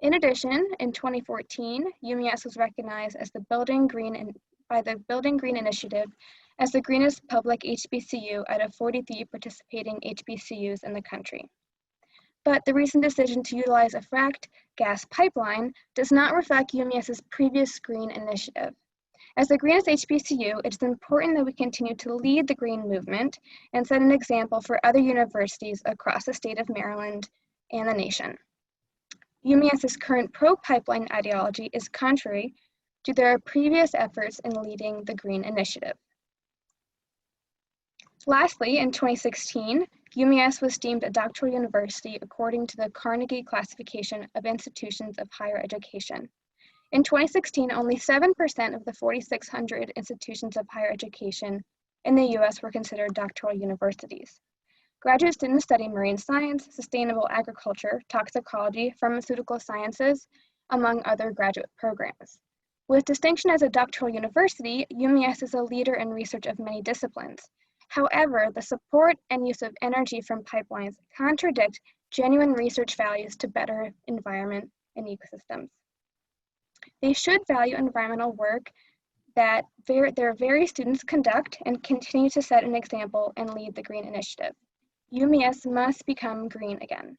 In addition, in 2014, UMES was recognized as by the Building Green Initiative as the greenest public HBCU out of 43 participating HBCUs in the country. But the recent decision to utilize a fracked gas pipeline does not reflect UMES's previous green initiative. As the greenest HBCU, it is important that we continue to lead the green movement and set an example for other universities across the state of Maryland and the nation. UMES's current pro-pipeline ideology is contrary to their previous efforts in leading the green initiative. Lastly, in 2016, UMES was deemed a doctoral university according to the Carnegie Classification of Institutions of Higher Education. In 2016, only 7% of the 4,600 institutions of higher education in the US were considered doctoral universities. Graduate students study marine science, sustainable agriculture, toxicology, pharmaceutical sciences, among other graduate programs. With distinction as a doctoral university, UMES is a leader in research of many disciplines. However, the support and use of energy from pipelines contradict genuine research values to better environment and ecosystems. They should value environmental work that their very students conduct and continue to set an example and lead the green initiative. UMES must become green again.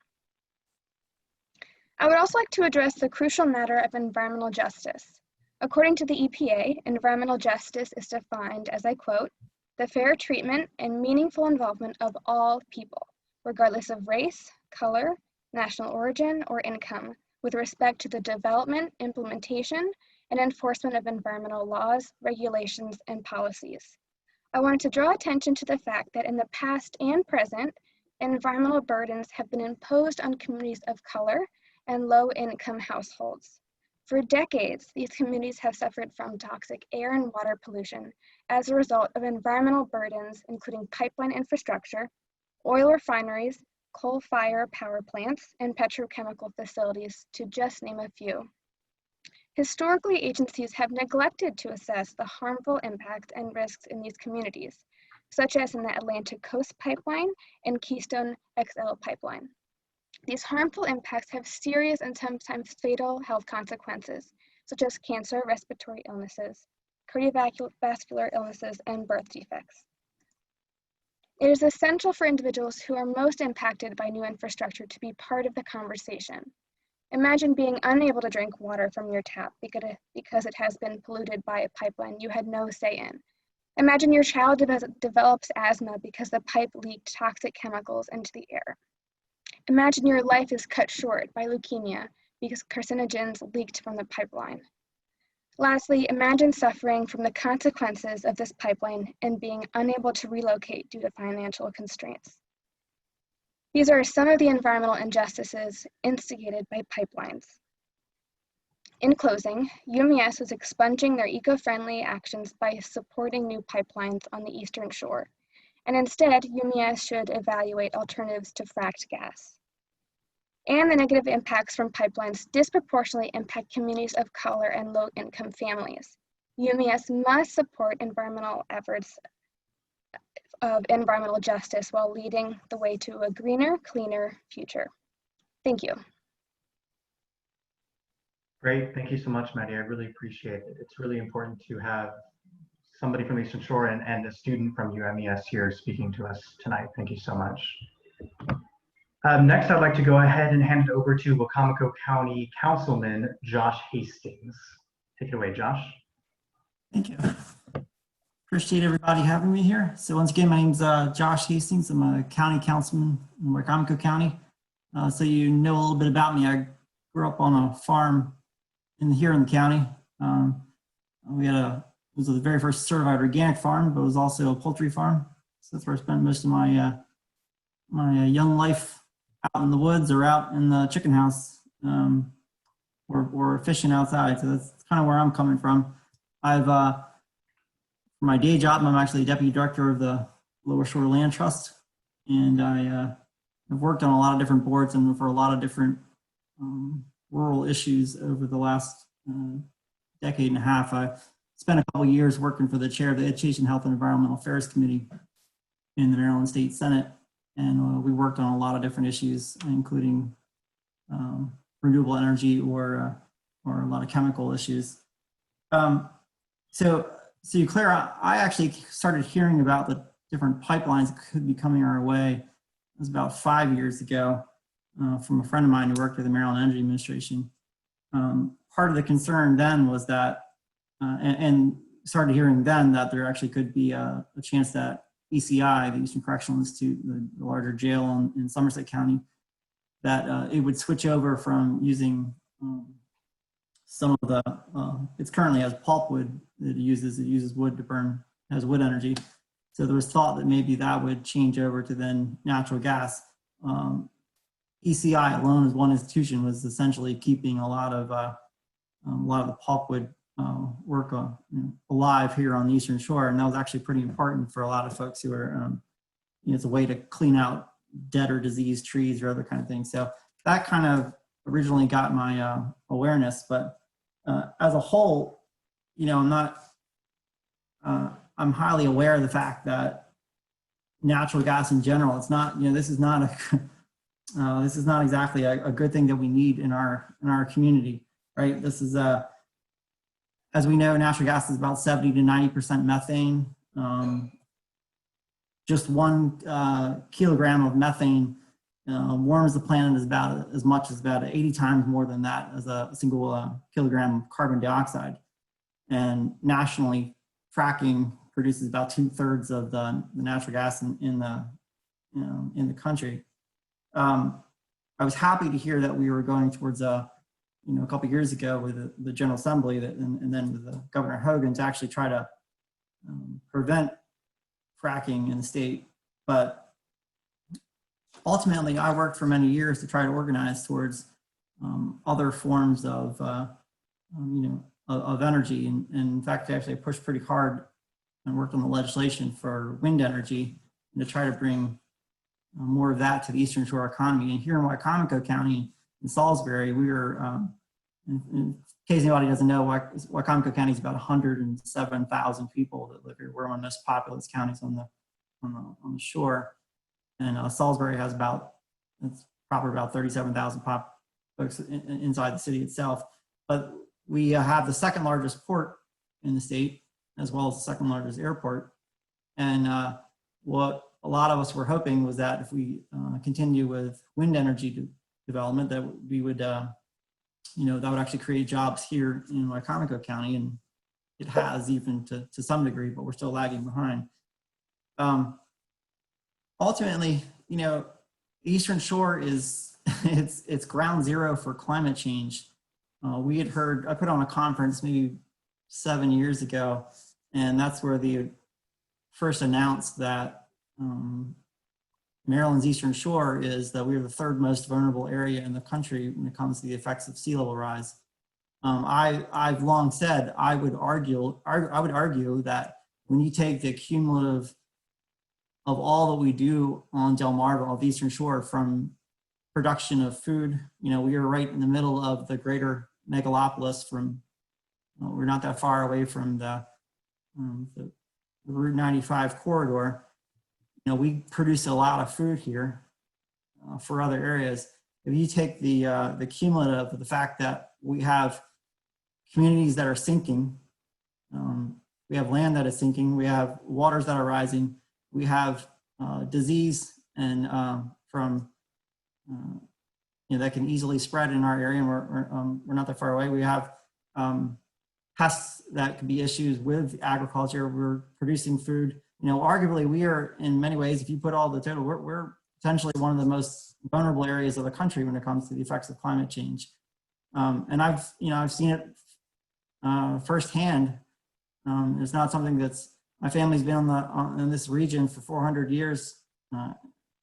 I would also like to address the crucial matter of environmental justice. According to the EPA, environmental justice is defined as, I quote, the fair treatment and meaningful involvement of all people, regardless of race, color, national origin, or income, with respect to the development, implementation, and enforcement of environmental laws, regulations, and policies. I wanted to draw attention to the fact that in the past and present, environmental burdens have been imposed on communities of color and low-income households. For decades, these communities have suffered from toxic air and water pollution as a result of environmental burdens, including pipeline infrastructure, oil refineries, coal-fired power plants, and petrochemical facilities, to just name a few. Historically, agencies have neglected to assess the harmful impacts and risks in these communities, such as in the Atlantic Coast Pipeline and Keystone XL Pipeline. These harmful impacts have serious and sometimes fatal health consequences, such as cancer, respiratory illnesses, cardiovascular illnesses, and birth defects. It is essential for individuals who are most impacted by new infrastructure to be part of the conversation. Imagine being unable to drink water from your tap because it has been polluted by a pipeline you had no say in. Imagine your child develops asthma because the pipe leaked toxic chemicals into the air. Imagine your life is cut short by leukemia because carcinogens leaked from the pipeline. Lastly, imagine suffering from the consequences of this pipeline and being unable to relocate due to financial constraints. These are some of the environmental injustices instigated by pipelines. In closing, UMES was expunging their eco-friendly actions by supporting new pipelines on the Eastern Shore, and instead, UMES should evaluate alternatives to fracked gas. And the negative impacts from pipelines disproportionately impact communities of color and low-income families. UMES must support environmental efforts of environmental justice while leading the way to a greener, cleaner future. Thank you. Great, thank you so much, Maddie. I really appreciate it. It's really important to have somebody from Eastern Shore and a student from UMES here speaking to us tonight. Thank you so much. Next, I'd like to go ahead and hand it over to Wacomico County Councilman Josh Hastings. Take it away, Josh. Thank you. Appreciate everybody having me here. So once again, my name's Josh Hastings. I'm a county councilman in Wacomico County. So you know a little bit about me. I grew up on a farm here in the county. It was the very first certified organic farm, but it was also a poultry farm. So that's where I spent most of my my young life, out in the woods or out in the chicken house, or fishing outside. So that's kind of where I'm coming from. For my day job, I'm actually deputy director of the Lower Shore Land Trust, and I've worked on a lot of different boards and for a lot of different rural issues over the last decade and a half. I spent a couple of years working for the chair of the Education, Health, and Environmental Affairs Committee in the Maryland State Senate, and we worked on a lot of different issues, including renewable energy or a lot of chemical issues. So you clear, I actually started hearing about the different pipelines that could be coming our way. It was about 5 years ago from a friend of mine who worked with the Maryland Energy Administration. Part of the concern then was that, and started hearing then that there actually could be a chance that ECI, the Eastern Correctional Institute, the larger jail in Somerset County, that it would switch over from using some of the, it currently has pulpwood that it uses wood to burn, has wood energy. So there was thought that maybe that would change over to then natural gas. ECI alone as one institution was essentially keeping a lot of the pulpwood work alive here on the Eastern Shore, and that was actually pretty important for a lot of folks who are, it's a way to clean out dead or diseased trees or other kind of things. So that kind of originally got my awareness, but as a whole, I'm highly aware of the fact that natural gas in general, it's not, this is not exactly a good thing that we need in our community, right? This is as we know, natural gas is about 70 to 90% methane. Just 1 kilogram of methane warms the planet as much as about 80 times more than that as a single kilogram of carbon dioxide. And nationally, fracking produces about 2/3 of the natural gas in the country. I was happy to hear that we were going towards a couple of years ago with the General Assembly and then with Governor Hogan to actually try to prevent fracking in the state. But ultimately, I worked for many years to try to organize towards other forms of energy. And in fact, actually, I pushed pretty hard and worked on the legislation for wind energy and to try to bring more of that to the Eastern Shore economy. And here in Wacomico County, in Salisbury, we were, in case anybody doesn't know, Wacomico County is about 107,000 people that live here. We're one of the most populous counties on the shore. And Salisbury has it's probably about 37,000 folks inside the city itself. But we have the second largest port in the state, as well as the second largest airport. And what a lot of us were hoping was that if we continue with wind energy development, that we would, that would actually create jobs here in Wacomico County, and it has even to some degree, but we're still lagging behind. Ultimately, the Eastern Shore is it's ground zero for climate change. We had heard, I put on a conference maybe 7 years ago, and that's where they first announced that Maryland's Eastern Shore is that we're the third most vulnerable area in the country when it comes to the effects of sea level rise. I've long said I would argue that when you take the cumulative of all that we do on Delmarva, of the Eastern Shore, from production of food, we are right in the middle of the greater megalopolis. We're not that far away from the Route 95 corridor. We produce a lot of food here for other areas. If you take the cumulative of the fact that we have communities that are sinking, we have land that is sinking, we have waters that are rising, we have disease and from that can easily spread in our area, and we're not that far away. We have pests that could be issues with agriculture. We're producing food. Arguably, we are in many ways, if you put all the total, we're potentially one of the most vulnerable areas of the country when it comes to the effects of climate change. And I've seen it firsthand. It's not something that's, my family's been in this region for 400 years.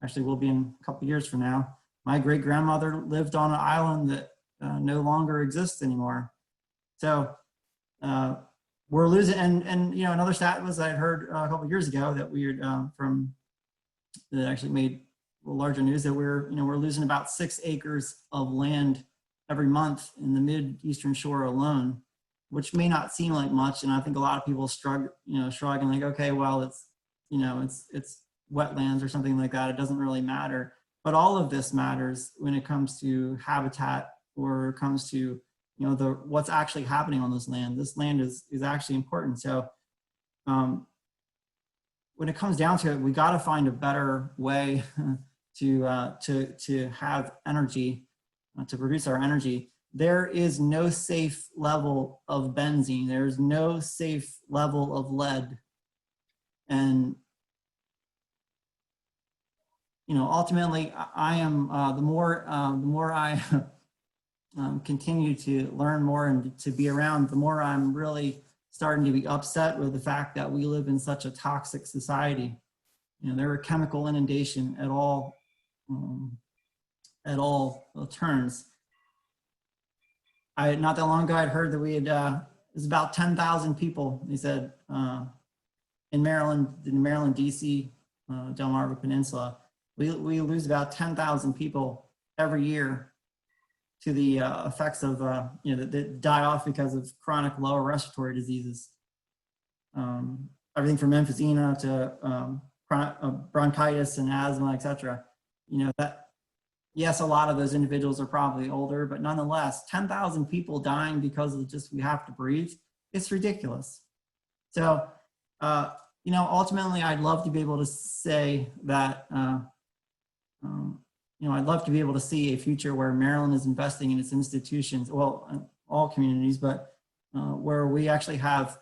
Actually, we'll be in a couple of years from now. My great grandmother lived on an island that no longer exists anymore. So we're losing, and another stat was I heard a couple of years ago that we that actually made a larger news, that we're losing about 6 acres of land every month in the mid-eastern shore alone, which may not seem like much. And I think a lot of people shrug and like, okay, well, it's wetlands or something like that. It doesn't really matter. But all of this matters when it comes to habitat, or it comes to what's actually happening on this land. This land is actually important. So when it comes down to it, we got to find a better way to have energy, to produce our energy. There is no safe level of benzene. There's no safe level of lead. And ultimately, I am the more I continue to learn more and to be around, the more I'm really starting to be upset with the fact that we live in such a toxic society. There are chemical inundation at all turns. Not that long ago, I'd heard that we had it was about 10,000 people. They said in Maryland, DC, Delmarva Peninsula, we lose about 10,000 people every year to the effects of that die off because of chronic lower respiratory diseases. Everything from emphysema to bronchitis and asthma, etc. Yes, a lot of those individuals are probably older, but nonetheless, 10,000 people dying because of just we have to breathe, it's ridiculous. So, ultimately, I'd love to be able to say that, I'd love to be able to see a future where Maryland is investing in its institutions, well, all communities, but where we actually have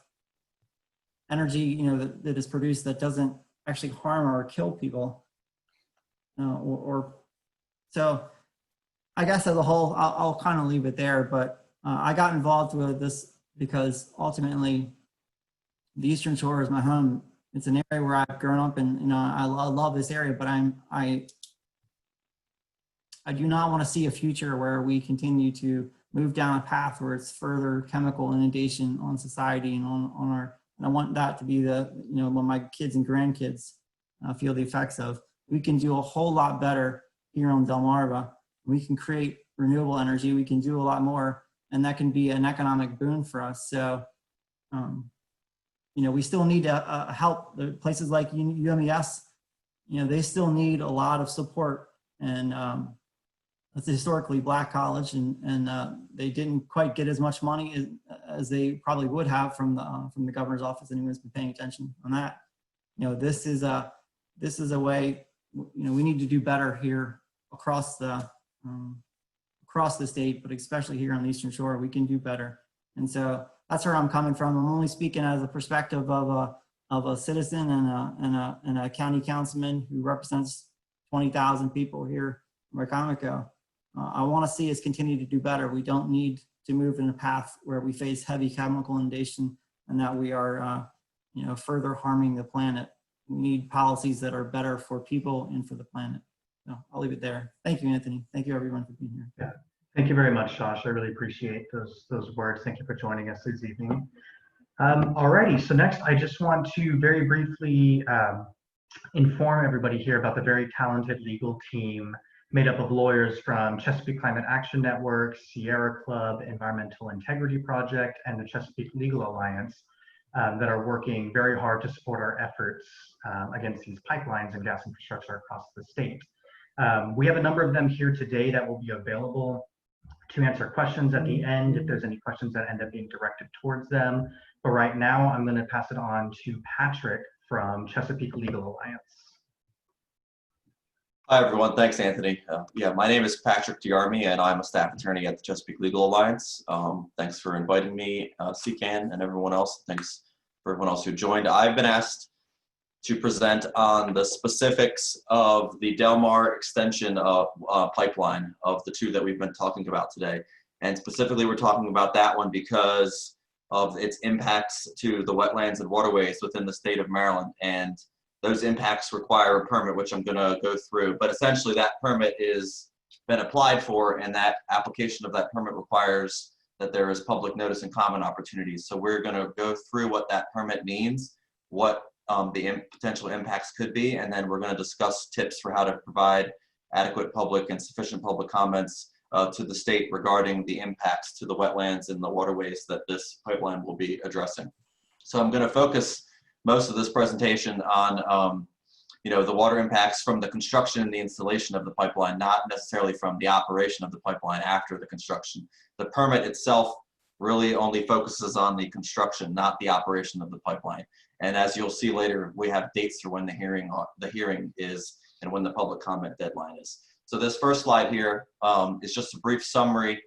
energy, that is produced that doesn't actually harm or kill people, So I guess as a whole, I'll kind of leave it there, but I got involved with this because ultimately the Eastern Shore is my home. It's an area where I've grown up, and I love this area, but I do not want to see a future where we continue to move down a path where it's further chemical inundation on society and on our, and I want that to be what my kids and grandkids feel the effects of. We can do a whole lot better here on Delmarva. We can create renewable energy. We can do a lot more, and that can be an economic boon for us. So, we still need to help the places like UMES. They still need a lot of support, and it's a historically Black college, and they didn't quite get as much money as they probably would have from the governor's office. Anyone's been paying attention on that. This is a way. We need to do better here across the state, but especially here on the Eastern Shore, we can do better. And so that's where I'm coming from. I'm only speaking as a perspective of a citizen and a county councilman who represents 20,000 people here in Wacomico. I want to see us continue to do better. We don't need to move in a path where we face heavy chemical inundation and that we are, further harming the planet. We need policies that are better for people and for the planet. So I'll leave it there. Thank you, Anthony. Thank you, everyone, for being here. Yeah, thank you very much, Josh. I really appreciate those words. Thank you for joining us this evening. Alrighty, so next I just want to very briefly inform everybody here about the very talented legal team made up of lawyers from Chesapeake Climate Action Network, Sierra Club, Environmental Integrity Project, and the Chesapeake Legal Alliance that are working very hard to support our efforts against these pipelines and gas infrastructure across the state. We have a number of them here today that will be available to answer questions at the end if there's any questions that end up being directed towards them. But right now, I'm going to pass it on to Patrick from Chesapeake Legal Alliance. Hi, everyone. Thanks, Anthony. Yeah, my name is Patrick DiArmi, and I'm a staff attorney at the Chesapeake Legal Alliance. Thanks for inviting me, CCAN, and everyone else. Thanks for everyone else who joined. I've been asked to present on the specifics of the Del Mar extension of pipeline of the two that we've been talking about today. And specifically, we're talking about that one because of its impacts to the wetlands and waterways within the state of Maryland. And those impacts require a permit, which I'm going to go through. But essentially, that permit is been applied for, and that application of that permit requires that there is public notice and comment opportunities. So we're going to go through what that permit means, what the potential impacts could be, and then we're going to discuss tips for how to provide adequate public and sufficient public comments to the state regarding the impacts to the wetlands and the waterways that this pipeline will be addressing. So I'm going to focus most of this presentation on the water impacts from the construction and the installation of the pipeline, not necessarily from the operation of the pipeline after the construction. The permit itself really only focuses on the construction, not the operation of the pipeline. And as you'll see later, we have dates for when the hearing is and when the public comment deadline is. So this first slide here is just a brief summary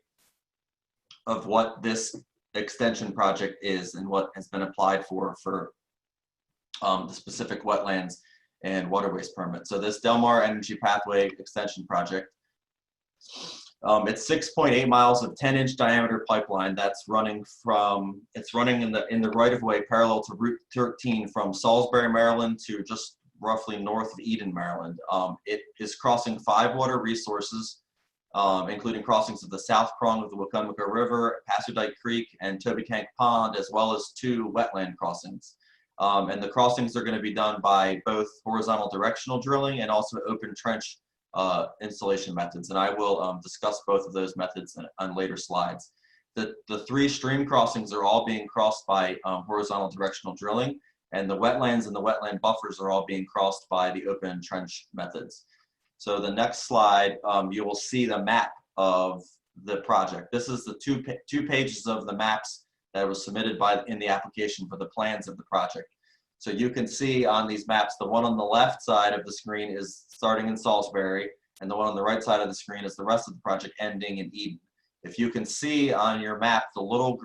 of what this extension project is and what has been applied for the specific wetlands and waterways permit. So this Del Mar Energy Pathway Extension Project, it's 6.8 miles of 10-inch diameter pipeline that's running in the right-of-way parallel to Route 13 from Salisbury, Maryland to just roughly north of Eden, Maryland. It is crossing 5 water resources, including crossings of the South Prong of the Wacomico River, Passerdike Creek, and Toby Tank Pond, as well as 2 wetland crossings. And the crossings are going to be done by both horizontal directional drilling and also open trench installation methods. And I will discuss both of those methods on later slides. The 3 stream crossings are all being crossed by horizontal directional drilling, and the wetlands and the wetland buffers are all being crossed by the open trench methods. So the next slide, you will see the map of the project. This is the two pages of the maps that was submitted in the application for the plans of the project. So you can see on these maps, the one on the left side of the screen is starting in Salisbury, and the one on the right side of the screen is the rest of the project ending in Eden. If you can see on your map, the little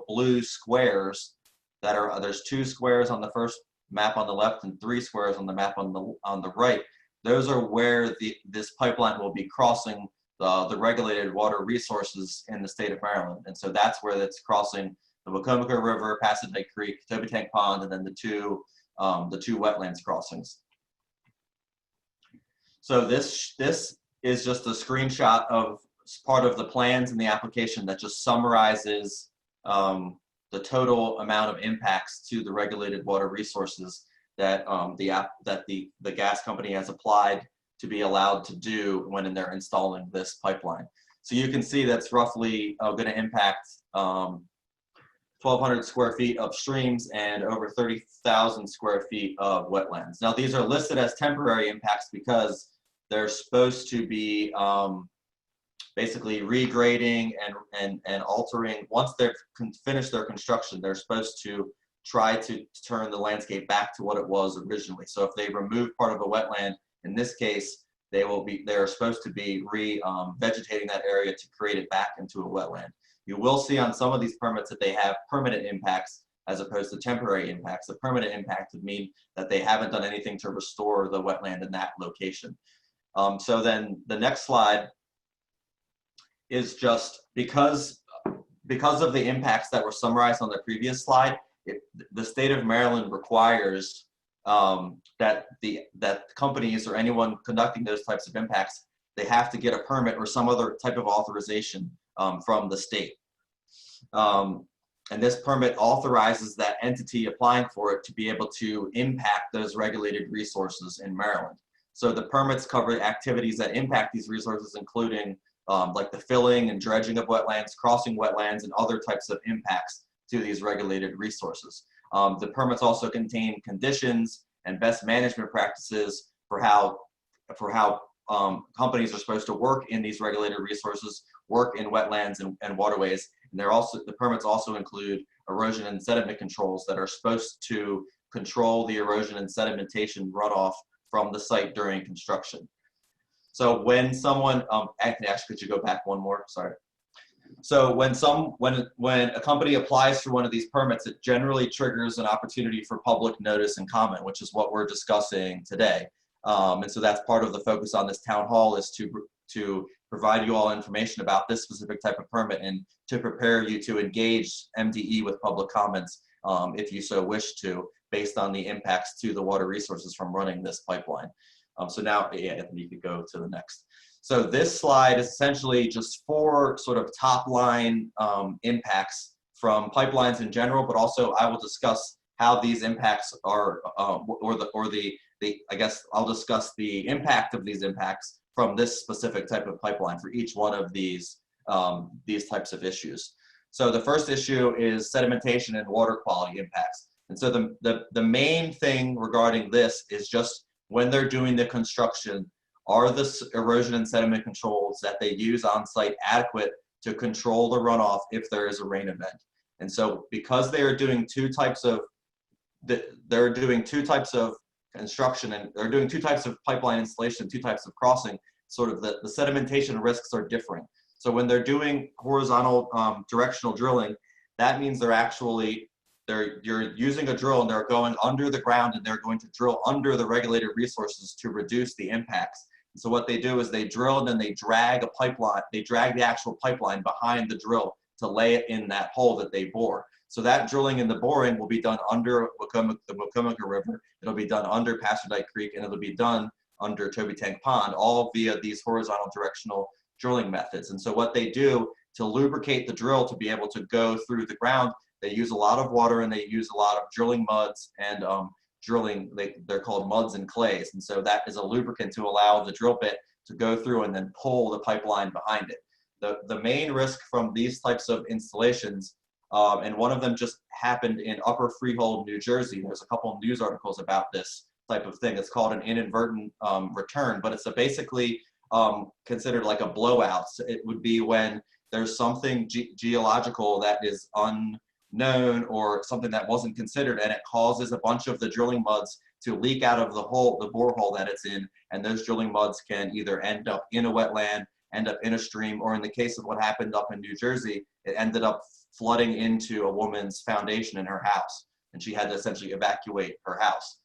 blue squares that are, there's 2 squares on the first map on the left and 3 squares on the map on the right. Those are where this pipeline will be crossing the regulated water resources in the state of Maryland. And so that's where it's crossing the Wacomico River, Passerdike Creek, Toby Tank Pond, and then the two wetlands crossings. So this is just a screenshot of part of the plans in the application that just summarizes the total amount of impacts to the regulated water resources that the gas company has applied to be allowed to do when they're installing this pipeline. So you can see that's roughly going to impact 1,200 square feet of streams and over 30,000 square feet of wetlands. Now these are listed as temporary impacts because they're supposed to be basically regrading and altering. Once they've finished their construction, they're supposed to try to turn the landscape back to what it was originally. So if they remove part of a wetland, in this case, they're supposed to be vegetating that area to create it back into a wetland. You will see on some of these permits that they have permanent impacts as opposed to temporary impacts. The permanent impact would mean that they haven't done anything to restore the wetland in that location. So then the next slide is just because of the impacts that were summarized on the previous slide, the state of Maryland requires that companies or anyone conducting those types of impacts, they have to get a permit or some other type of authorization from the state. And this permit authorizes that entity applying for it to be able to impact those regulated resources in Maryland. So the permits cover activities that impact these resources, including like the filling and dredging of wetlands, crossing wetlands, and other types of impacts to these regulated resources. The permits also contain conditions and best management practices for how companies are supposed to work in these regulated resources, work in wetlands and waterways. And the permits also include erosion and sediment controls that are supposed to control the erosion and sedimentation runoff from the site during construction. So when someone, Anthony, actually, could you go back one more? Sorry. So when a company applies for one of these permits, it generally triggers an opportunity for public notice and comment, which is what we're discussing today. And so that's part of the focus on this town hall, is to provide you all information about this specific type of permit and to prepare you to engage MDE with public comments if you so wish to, based on the impacts to the water resources from running this pipeline. So now, yeah, Anthony, you could go to the next. So this slide is essentially just 4 sort of top line impacts from pipelines in general, but also I will discuss how these impacts are, I guess I'll discuss the impact of these impacts from this specific type of pipeline for each one of these types of issues. So the first issue is sedimentation and water quality impacts. And so the main thing regarding this is just when they're doing the construction, are the erosion and sediment controls that they use on site adequate to control the runoff if there is a rain event? And so because they are doing two types of construction, and they're doing 2 types of pipeline installation, 2 types of crossing, sort of the sedimentation risks are different. So when they're doing horizontal directional drilling, that means you're using a drill and they're going under the ground and they're going to drill under the regulated resources to reduce the impacts. And so what they do is they drill and then they drag a pipeline, they drag the actual pipeline behind the drill to lay it in that hole that they bore. So that drilling and the boring will be done under the Wacomico River, it'll be done under Pasadena Creek, and it'll be done under Toby Tank Pond, all via these horizontal directional drilling methods. And so what they do to lubricate the drill to be able to go through the ground, they use a lot of water and they use a lot of drilling muds and they're called muds and clays. And so that is a lubricant to allow the drill bit to go through and then pull the pipeline behind it. The main risk from these types of installations, and one of them just happened in Upper Freehold, New Jersey. There's a couple of news articles about this type of thing. It's called an inadvertent return, but it's basically considered like a blowout. So it would be when there's something geological that is unknown or something that wasn't considered, and it causes a bunch of the drilling muds to leak out of the borehole that it's in, and those drilling muds can either end up in a wetland, end up in a stream, or in the case of what happened up in New Jersey, it ended up flooding into a woman's foundation in her house, and she had to essentially evacuate her house.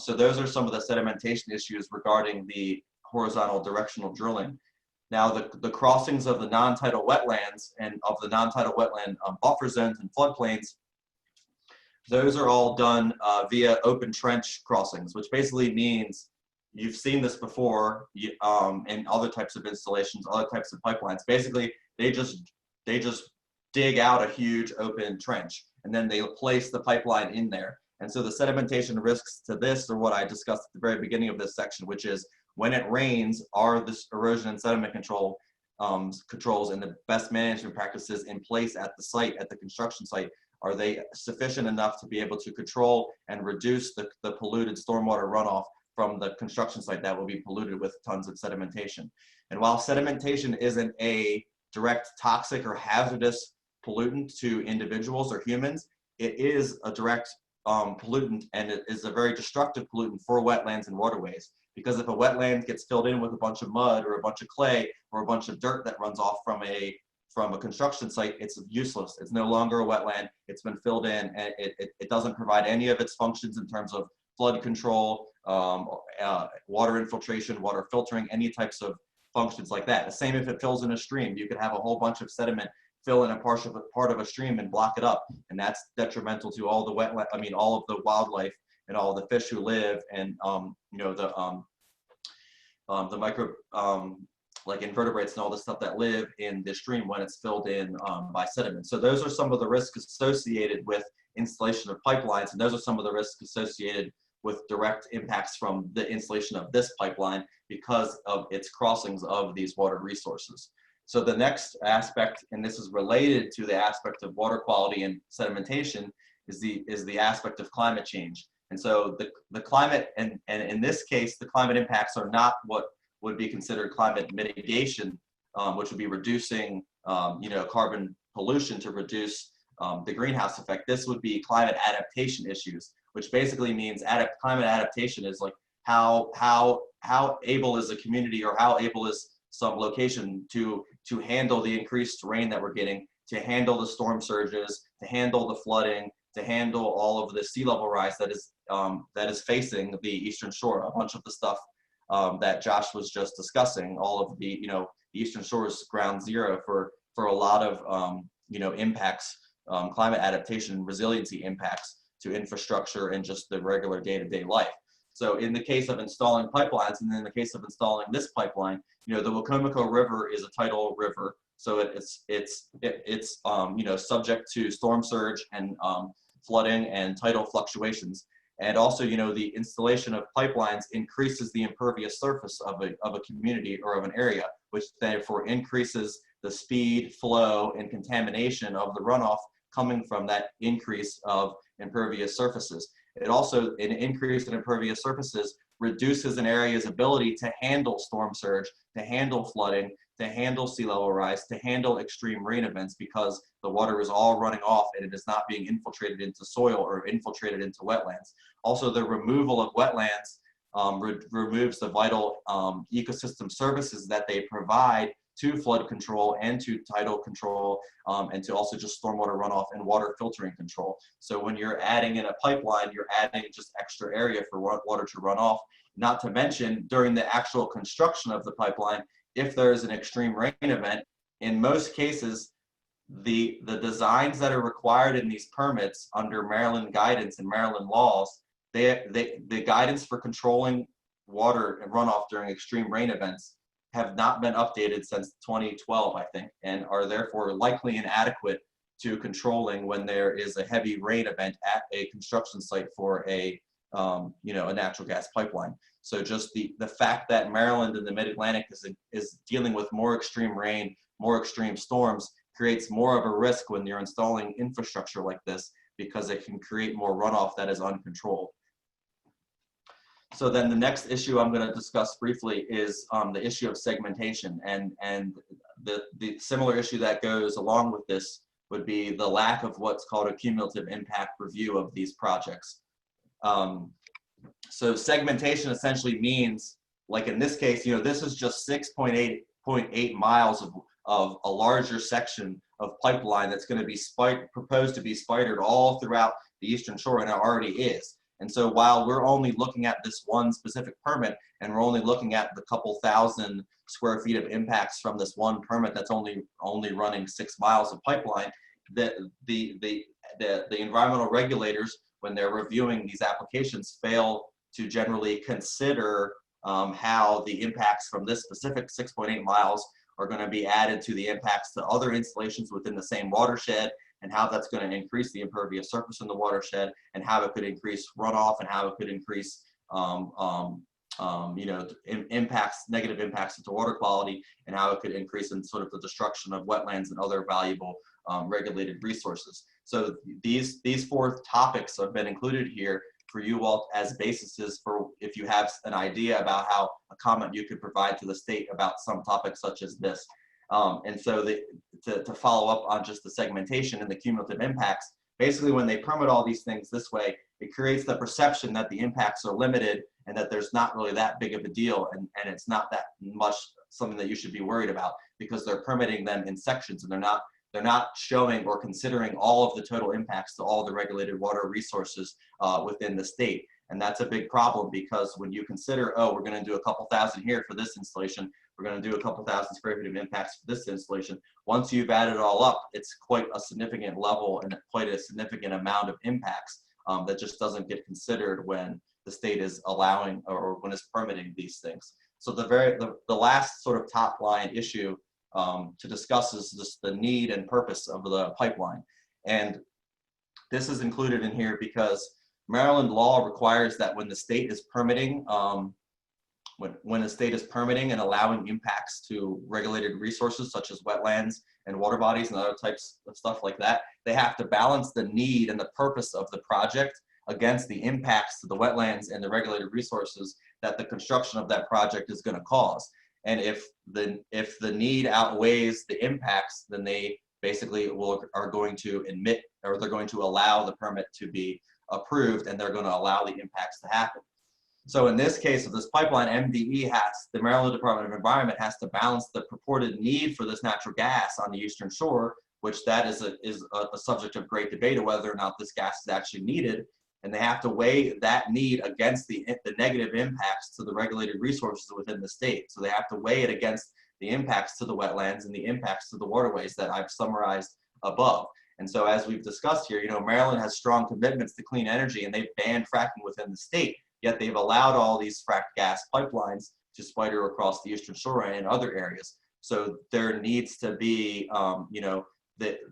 So those are some of the sedimentation issues regarding the horizontal directional drilling. Now, the crossings of the non-tidal wetlands and of the non-tidal wetland buffer zones and floodplains, those are all done via open trench crossings, which basically means, you've seen this before in other types of installations, other types of pipelines. Basically, they just dig out a huge open trench, and then they place the pipeline in there. And so the sedimentation risks to this are what I discussed at the very beginning of this section, which is when it rains, are this erosion and sediment controls and the best management practices in place at the site, at the construction site, are they sufficient enough to be able to control and reduce the polluted stormwater runoff from the construction site that will be polluted with tons of sedimentation? And while sedimentation isn't a direct toxic or hazardous pollutant to individuals or humans, it is a direct pollutant, and it is a very destructive pollutant for wetlands and waterways. Because if a wetland gets filled in with a bunch of mud or a bunch of clay or a bunch of dirt that runs off from a construction site, it's useless. It's no longer a wetland. It's been filled in, and it doesn't provide any of its functions in terms of flood control, water infiltration, water filtering, any types of functions like that. The same if it fills in a stream. You could have a whole bunch of sediment fill in a part of a stream and block it up, and that's detrimental to all the all of the wildlife and all the fish who live, and the micro like invertebrates and all the stuff that live in the stream when it's filled in by sediment. So those are some of the risks associated with installation of pipelines, and those are some of the risks associated with direct impacts from the installation of this pipeline because of its crossings of these water resources. So the next aspect, and this is related to the aspect of water quality and sedimentation, is the aspect of climate change. And so the climate, and in this case, the climate impacts are not what would be considered climate mitigation, which would be reducing carbon pollution to reduce the greenhouse effect. This would be climate adaptation issues, which basically means climate adaptation is like how able is a community, or how able is some location to handle the increased rain that we're getting, to handle the storm surges, to handle the flooding, to handle all of the sea level rise that is facing the Eastern Shore. A bunch of the stuff that Josh was just discussing, all of the, the Eastern Shore is ground zero for a lot of impacts, climate adaptation, resiliency impacts to infrastructure and just the regular day-to-day life. So in the case of installing pipelines, and in the case of installing this pipeline, the Wacomico River is a tidal river, so it's subject to storm surge and flooding and tidal fluctuations. And also, the installation of pipelines increases the impervious surface of a community or of an area, which therefore increases the speed, flow, and contamination of the runoff coming from that increase of impervious surfaces. It also, an increase in impervious surfaces reduces an area's ability to handle storm surge, to handle flooding, to handle sea level rise, to handle extreme rain events, because the water is all running off and it is not being infiltrated into soil or infiltrated into wetlands. Also, the removal of wetlands removes the vital ecosystem services that they provide to flood control and to tidal control, and to also just stormwater runoff and water filtering control. So when you're adding in a pipeline, you're adding just extra area for water to run off. Not to mention, during the actual construction of the pipeline, if there's an extreme rain event, in most cases, the designs that are required in these permits under Maryland guidance and Maryland laws, the guidance for controlling water and runoff during extreme rain events have not been updated since 2012, I think, and are therefore likely inadequate to controlling when there is a heavy rain event at a construction site for a natural gas pipeline. So just the fact that Maryland and the Mid-Atlantic is dealing with more extreme rain, more extreme storms, creates more of a risk when you're installing infrastructure like this, because it can create more runoff that is uncontrolled. So then the next issue I'm going to discuss briefly is the issue of segmentation, and the similar issue that goes along with this would be the lack of what's called a cumulative impact review of these projects. So segmentation essentially means, like in this case, this is just 6.8 miles of a larger section of pipeline that's going to be proposed to be spidered all throughout the Eastern Shore, and it already is. And so while we're only looking at this one specific permit, and we're only looking at the couple thousand square feet of impacts from this one permit that's only running 6 miles of pipeline, the environmental regulators, when they're reviewing these applications, fail to generally consider how the impacts from this specific 6.8 miles are going to be added to the impacts to other installations within the same watershed, and how that's going to increase the impervious surface in the watershed, and how it could increase runoff, and how it could increase negative impacts into water quality, and how it could increase in sort of the destruction of wetlands and other valuable regulated resources. So these 4 topics have been included here for you all as bases for if you have an idea about how a comment you could provide to the state about some topic such as this. And so to follow up on just the segmentation and the cumulative impacts, basically when they permit all these things this way, it creates the perception that the impacts are limited and that there's not really that big of a deal, and it's not that much something that you should be worried about, because they're permitting them in sections, and they're not showing or considering all of the total impacts to all the regulated water resources within the state. And that's a big problem, because when you consider, oh, we're going to do a couple thousand here for this installation, we're going to do a couple thousand square feet of impacts for this installation. Once you've added it all up, it's quite a significant level and quite a significant amount of impacts that just doesn't get considered when the state is allowing or when it's permitting these things. So the last sort of top line issue to discuss is just the need and purpose of the pipeline. And this is included in here because Maryland law requires that when the state is permitting, when the state is permitting and allowing impacts to regulated resources such as wetlands and water bodies and other types of stuff like that, they have to balance the need and the purpose of the project against the impacts to the wetlands and the regulated resources that the construction of that project is going to cause. And if the need outweighs the impacts, then they basically are going to admit, or they're going to allow the permit to be approved, and they're going to allow the impacts to happen. So in this case of this pipeline, the Maryland Department of Environment has to balance the purported need for this natural gas on the Eastern Shore, which that is a subject of great debate of whether or not this gas is actually needed. And they have to weigh that need against the negative impacts to the regulated resources within the state. So they have to weigh it against the impacts to the wetlands and the impacts to the waterways that I've summarized above. And so as we've discussed here, Maryland has strong commitments to clean energy, and they've banned fracking within the state, yet they've allowed all these fracked gas pipelines to spider across the Eastern Shore and in other areas. So there needs to be, the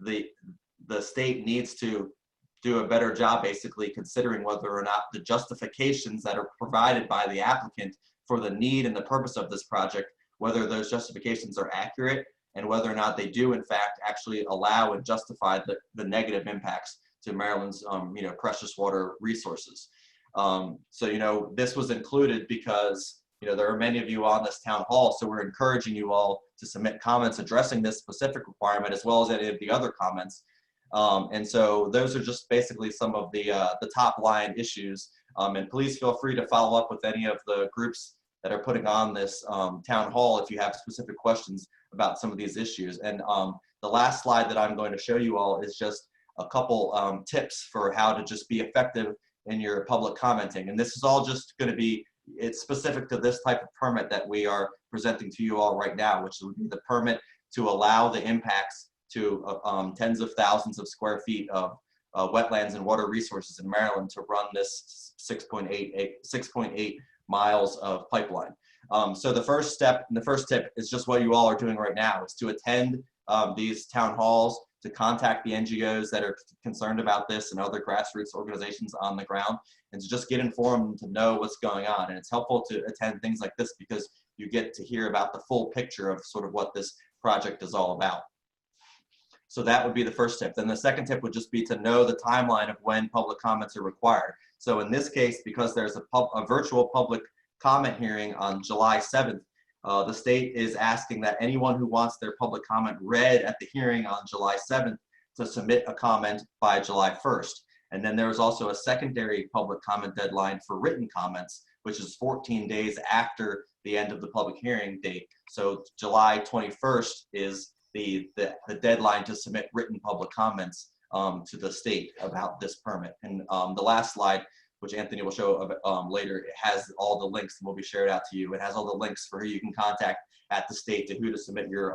state needs to do a better job basically considering whether or not the justifications that are provided by the applicant for the need and the purpose of this project, whether those justifications are accurate and whether or not they do in fact actually allow and justify the negative impacts to Maryland's precious water resources. So this was included because there are many of you on this town hall, so we're encouraging you all to submit comments addressing this specific requirement as well as any of the other comments. And so those are just basically some of the top line issues. And please feel free to follow up with any of the groups that are putting on this town hall if you have specific questions about some of these issues. And the last slide that I'm going to show you all is just a couple tips for how to just be effective in your public commenting. And this is all just going to be, it's specific to this type of permit that we are presenting to you all right now, which would be the permit to allow the impacts to tens of thousands of square feet of wetlands and water resources in Maryland to run this 6.8 miles of pipeline. So the first step and the first tip is just what you all are doing right now, is to attend these town halls, to contact the NGOs that are concerned about this and other grassroots organizations on the ground, and to just get informed and to know what's going on. And it's helpful to attend things like this because you get to hear about the full picture of sort of what this project is all about. So that would be the first tip. Then the second tip would just be to know the timeline of when public comments are required. So in this case, because there's a virtual public comment hearing on July 7th, the state is asking that anyone who wants their public comment read at the hearing on July 7th to submit a comment by July 1st. And then there is also a secondary public comment deadline for written comments, which is 14 days after the end of the public hearing date. So July 21st is the deadline to submit written public comments to the state about this permit. And the last slide, which Anthony will show later, it has all the links and will be shared out to you. It has all the links for who you can contact at the state to who to submit your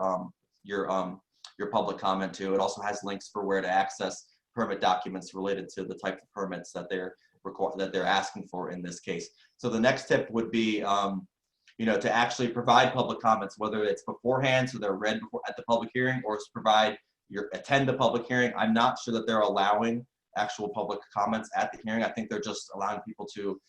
public comment to. It also has links for where to access permit documents related to the type of permits that they're asking for in this case. So the next tip would be to actually provide public comments, whether it's beforehand so they're read at the public hearing, or attend the public hearing. I'm not sure that they're allowing actual public comments at the hearing. I think they're just allowing people to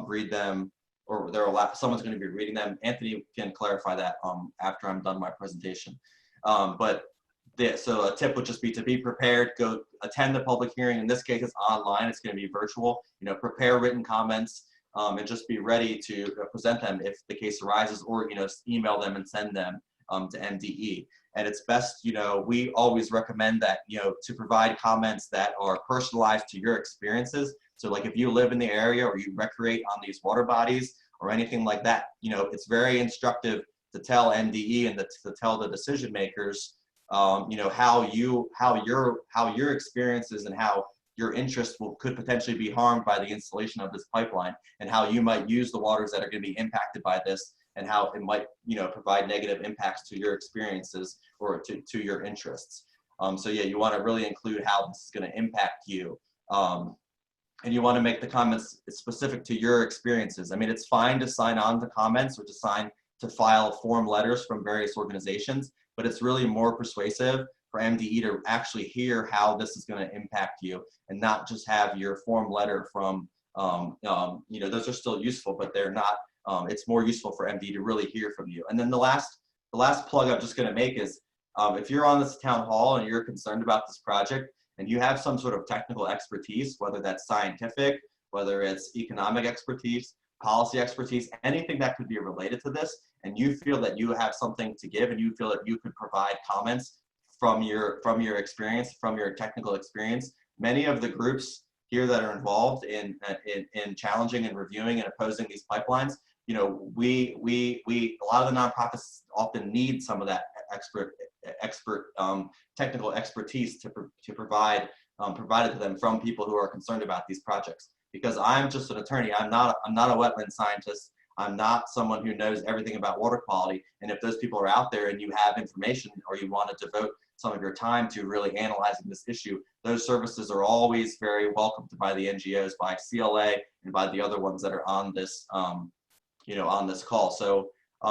read them, or someone's going to be reading them. Anthony can clarify that after I'm done my presentation. So a tip would just be to be prepared, go attend the public hearing. In this case, it's online, it's going to be virtual. Prepare written comments and just be ready to present them if the case arises, or email them and send them to MDE. And it's best, we always recommend that, to provide comments that are personalized to your experiences. So like if you live in the area or you recreate on these water bodies or anything like that, it's very instructive to tell MDE and to tell the decision makers, how your experiences and how your interest could potentially be harmed by the installation of this pipeline, and how you might use the waters that are going to be impacted by this, and how it might, provide negative impacts to your experiences or to your interests. So yeah, you want to really include how this is going to impact you. And you want to make the comments specific to your experiences. I mean, it's fine to sign on to comments or to file form letters from various organizations, but it's really more persuasive for MDE to actually hear how this is going to impact you, and not just have your form letter from, those are still useful, but they're not, it's more useful for MDE to really hear from you. And then the last plug I'm just going to make is, if you're on this town hall and you're concerned about this project and you have some sort of technical expertise, whether that's scientific, whether it's economic expertise, policy expertise, anything that could be related to this, and you feel that you have something to give and you feel that you could provide comments from your experience, from your technical experience, many of the groups here that are involved in challenging and reviewing and opposing these pipelines, you know, a lot of the nonprofits often need some of that expert technical expertise to provide provided to them from people who are concerned about these projects. Because I'm just an attorney, I'm not a wetland scientist. I'm not someone who knows everything about water quality. And if those people are out there and you have information or you want to devote some of your time to really analyzing this issue, those services are always very welcomed by the NGOs, by CLA, and by the other ones that are on this, you know, on this call. So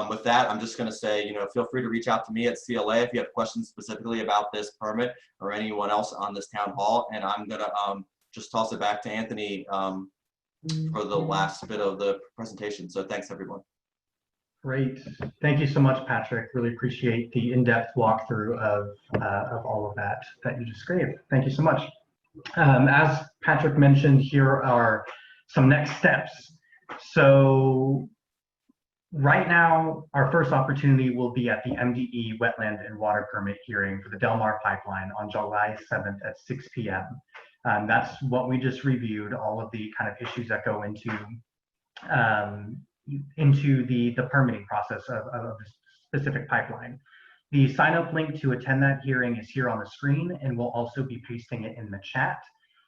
with that, I'm just going to say, you know, feel free to reach out to me at CLA if you have questions specifically about this permit or anyone else on this town hall. And I'm going to just toss it back to Anthony for the last bit of the presentation. So thanks, everyone. Great. Thank you so much, Patrick. Really appreciate the in-depth walkthrough of all of that you just gave. Thank you so much. As Patrick mentioned, here are some next steps. So right now, our first opportunity will be at the MDE Wetland and Water Permit hearing for the Del Mar Pipeline on July 7th at 6 p.m. That's what we just reviewed, all of the kind of issues that go into the permitting process of a specific pipeline. The sign-up link to attend that hearing is here on the screen, and we'll also be pasting it in the chat.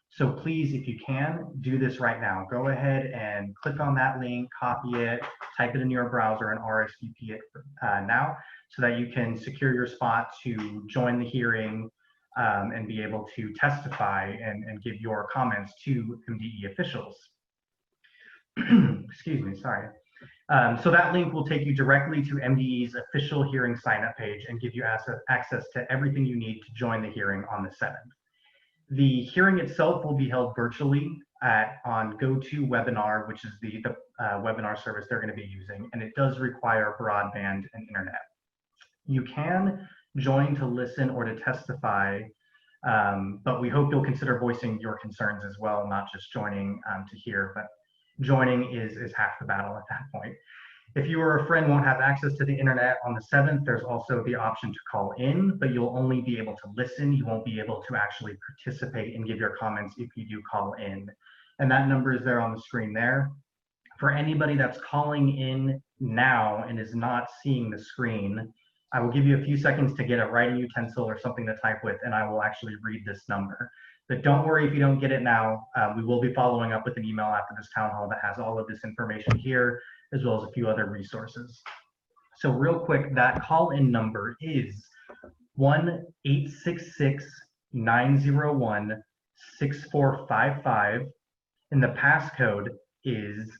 So please, if you can, do this right now. Go ahead and click on that link, copy it, type it in your browser, and RSVP it now so that you can secure your spot to join the hearing and be able to testify and give your comments to MDE officials. Excuse me, sorry. So that link will take you directly to MDE's official hearing sign-up page and give you access to everything you need to join the hearing on the 7th. The hearing itself will be held virtually on GoToWebinar, which is the webinar service they're going to be using, and it does require broadband and internet. You can join to listen or to testify, but we hope you'll consider voicing your concerns as well, not just joining to hear, but joining is half the battle at that point. If you or a friend won't have access to the internet on the 7th, there's also the option to call in, but you'll only be able to listen. You won't be able to actually participate and give your comments if you do call in. And that number is there on the screen there. For anybody that's calling in now and is not seeing the screen, I will give you a few seconds to get a writing utensil or something to type with, and I will actually read this number. But don't worry if you don't get it now. We will be following up with an email after this town hall that has all of this information here, as well as a few other resources. So real quick, that call-in number is 1-866-901-6455, and the passcode is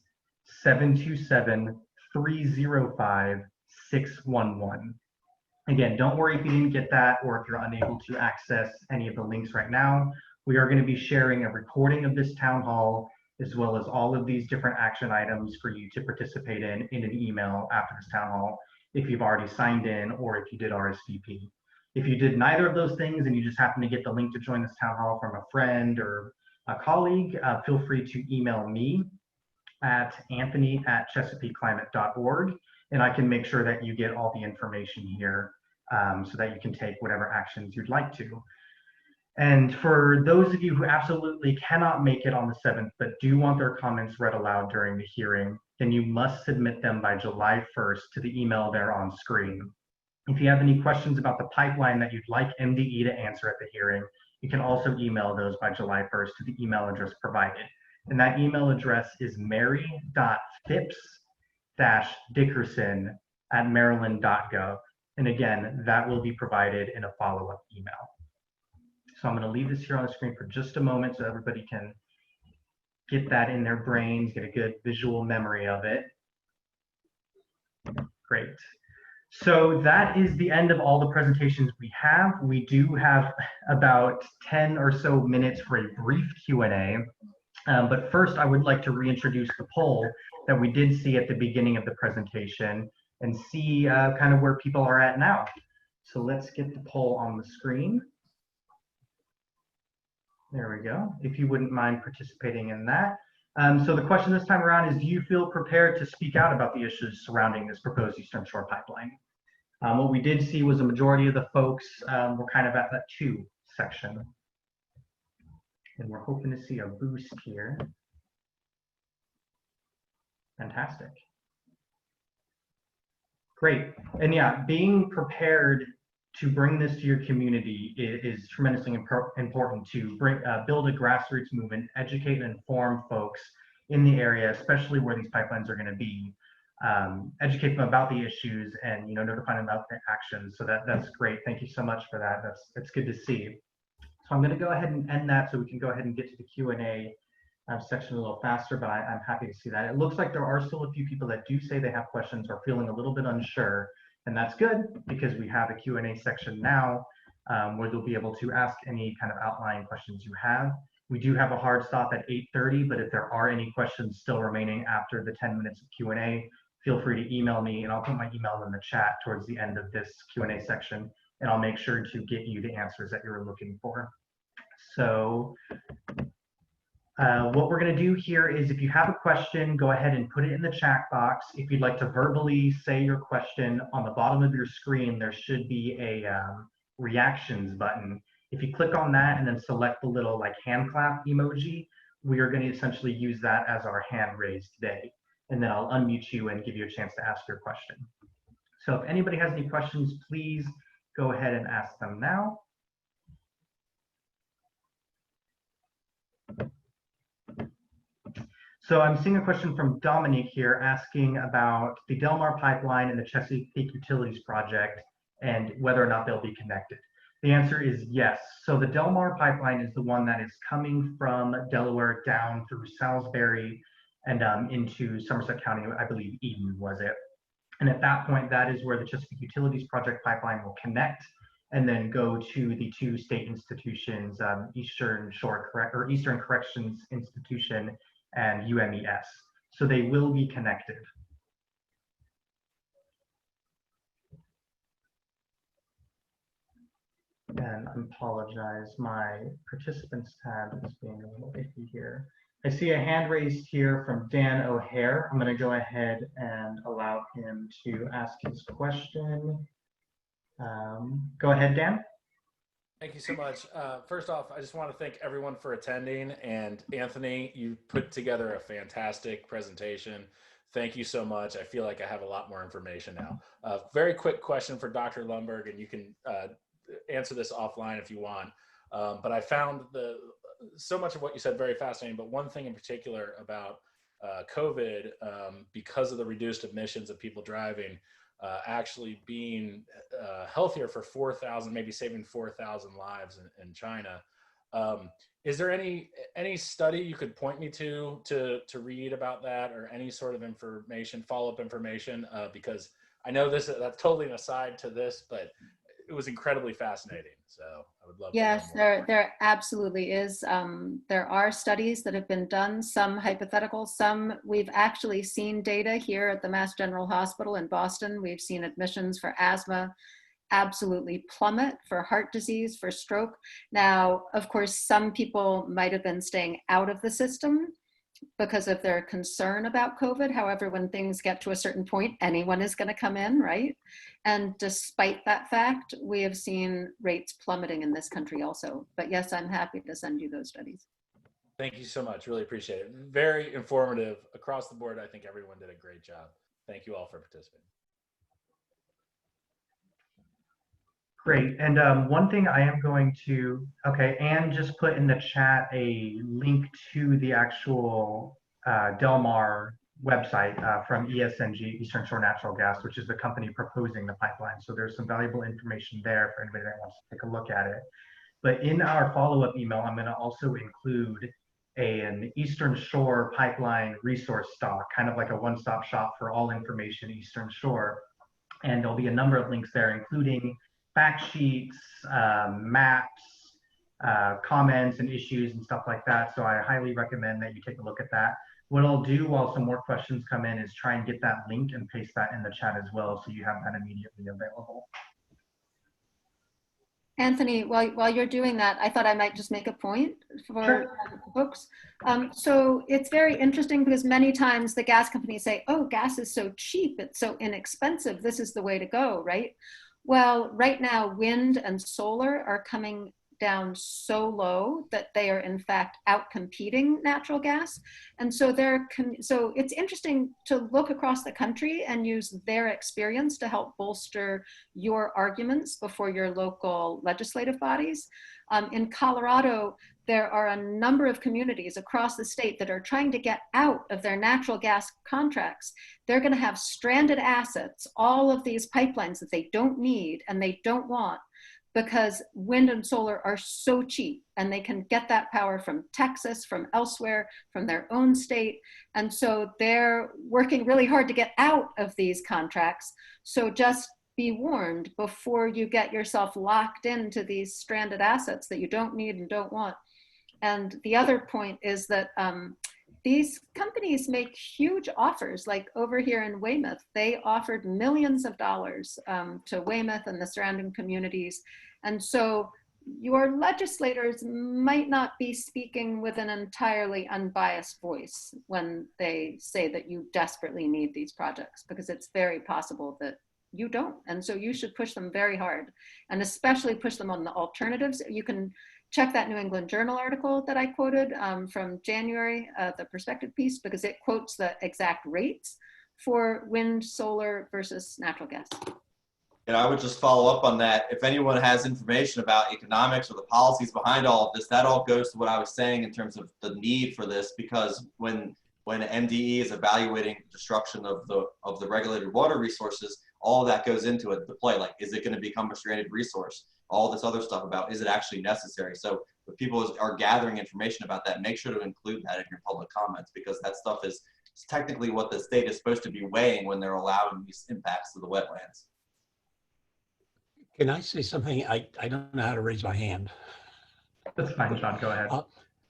727-305-611. Again, don't worry if you didn't get that or if you're unable to access any of the links right now. We are going to be sharing a recording of this town hall as well as all of these different action items for you to participate in an email after this town hall if you've already signed in or if you did RSVP. If you did neither of those things and you just happen to get the link to join this town hall from a friend or a colleague, feel free to email me at anthony@chesapeakeclimate.org, and I can make sure that you get all the information here so that you can take whatever actions you'd like to. And for those of you who absolutely cannot make it on the 7th, but do want their comments read aloud during the hearing, then you must submit them by July 1st to the email there on screen. If you have any questions about the pipeline that you'd like MDE to answer at the hearing, you can also email those by July 1st to the email address provided. And that email address is mary.phipps-dickerson@maryland.gov. And again, that will be provided in a follow-up email. So I'm going to leave this here on the screen for just a moment so everybody can get that in their brains, get a good visual memory of it. Great. So that is the end of all the presentations we have. We do have about 10 or so minutes for a brief Q&A. But first, I would like to reintroduce the poll that we did see at the beginning of the presentation and see kind of where people are at now. So let's get the poll on the screen. There we go. If you wouldn't mind participating in that. So the question this time around is, do you feel prepared to speak out about the issues surrounding this proposed Eastern Shore pipeline? What we did see was a majority of the folks were kind of at that 2 section. And we're hoping to see a boost here. Fantastic. Great. And yeah, being prepared to bring this to your community is tremendously important to build a grassroots movement, educate and inform folks in the area, especially where these pipelines are going to be, educate them about the issues and notify them about their actions. So that's great. Thank you so much for that. That's good to see. So I'm going to go ahead and end that so we can go ahead and get to the Q&A section a little faster, but I'm happy to see that. It looks like there are still a few people that do say they have questions or feeling a little bit unsure, and that's good because we have a Q&A section now where they'll be able to ask any kind of outlying questions you have. We do have a hard stop at 8:30, but if there are any questions still remaining after the 10 minutes of Q&A, feel free to email me, and I'll put my email in the chat towards the end of this Q&A section, and I'll make sure to get you the answers that you're looking for. So what we're going to do here is if you have a question, go ahead and put it in the chat box. If you'd like to verbally say your question, on the bottom of your screen, there should be a reactions button. If you click on that and then select the little like hand clap emoji, we are going to essentially use that as our hand raised today. And then I'll unmute you and give you a chance to ask your question. So if anybody has any questions, please go ahead and ask them now. So I'm seeing a question from Dominique here asking about the Delmar pipeline and the Chesapeake Utilities project and whether or not they'll be connected. The answer is yes. So the Delmar pipeline is the one that is coming from Delaware down through Salisbury and into Somerset County, I believe Eden was it. And at that point, that is where the Chesapeake Utilities project pipeline will connect and then go to the two state institutions, Eastern Corrections Institution and UMES. So they will be connected. And I apologize, my participants tab is being a little iffy here. I see a hand raised here from Dan O'Hare. I'm going to go ahead and allow him to ask his question. Go ahead, Dan. Thank you so much. First off, I just want to thank everyone for attending. And Anthony, you put together a fantastic presentation. Thank you so much. I feel like I have a lot more information now. Very quick question for Dr. Lundberg, and you can answer this offline if you want. But I found so much of what you said very fascinating, but one thing in particular about COVID, because of the reduced emissions of people driving, actually being healthier for 4,000, maybe saving 4,000 lives in China. Is there any study you could point me to read about that, or any sort of information, follow-up information? Because I know that's totally an aside to this, but it was incredibly fascinating. So I would love to know more. Yes, there absolutely is. There are studies that have been done, some hypothetical, some we've actually seen data here at the Mass General Hospital in Boston. We've seen admissions for asthma absolutely plummet, for heart disease, for stroke. Now, of course, some people might have been staying out of the system because of their concern about COVID. However, when things get to a certain point, anyone is going to come in, right? And despite that fact, we have seen rates plummeting in this country also. But yes, I'm happy to send you those studies. Thank you so much. Really appreciate it. Very informative across the board. I think everyone did a great job. Thank you all for participating. Great. And one thing I am going to, okay, Anne just put in the chat a link to the actual Delmar website from ESNG, Eastern Shore Natural Gas, which is the company proposing the pipeline. So there's some valuable information there for anybody that wants to take a look at it. But in our follow-up email, I'm going to also include an Eastern Shore pipeline resource stock, kind of like a one-stop shop for all information Eastern Shore. And there'll be a number of links there, including fact sheets, maps, comments and issues and stuff like that. So I highly recommend that you take a look at that. What I'll do while some more questions come in is try and get that link and paste that in the chat as well, so you have that immediately available. Anthony, while you're doing that, I thought I might just make a point for Sure. folks. So it's very interesting because many times the gas companies say, oh, gas is so cheap, it's so inexpensive, this is the way to go, right? Well, right now, wind and solar are coming down so low that they are in fact outcompeting natural gas. And so so it's interesting to look across the country and use their experience to help bolster your arguments before your local legislative bodies. In Colorado, there are a number of communities across the state that are trying to get out of their natural gas contracts. They're going to have stranded assets, all of these pipelines that they don't need and they don't want, because wind and solar are so cheap and they can get that power from Texas, from elsewhere, from their own state. And so they're working really hard to get out of these contracts. So just be warned before you get yourself locked into these stranded assets that you don't need and don't want. And the other point is that these companies make huge offers, like over here in Weymouth, they offered millions of dollars to Weymouth and the surrounding communities. And so your legislators might not be speaking with an entirely unbiased voice when they say that you desperately need these projects, because it's very possible that you don't. And so you should push them very hard, and especially push them on the alternatives. You can check that New England Journal article that I quoted from January, the perspective piece, because it quotes the exact rates for wind, solar versus natural gas. And I would just follow up on that. If anyone has information about economics or the policies behind all of this, that all goes to what I was saying in terms of the need for this, because when MDE is evaluating destruction of the regulated water resources, all of that goes into it to play. Like, is it going to become a stranded resource? All this other stuff about, is it actually necessary? So if people are gathering information about that, make sure to include that in your public comments, because that stuff is technically what the state is supposed to be weighing when they're allowing these impacts to the wetlands. Can I say something? I don't know how to raise my hand. That's fine, John, go ahead.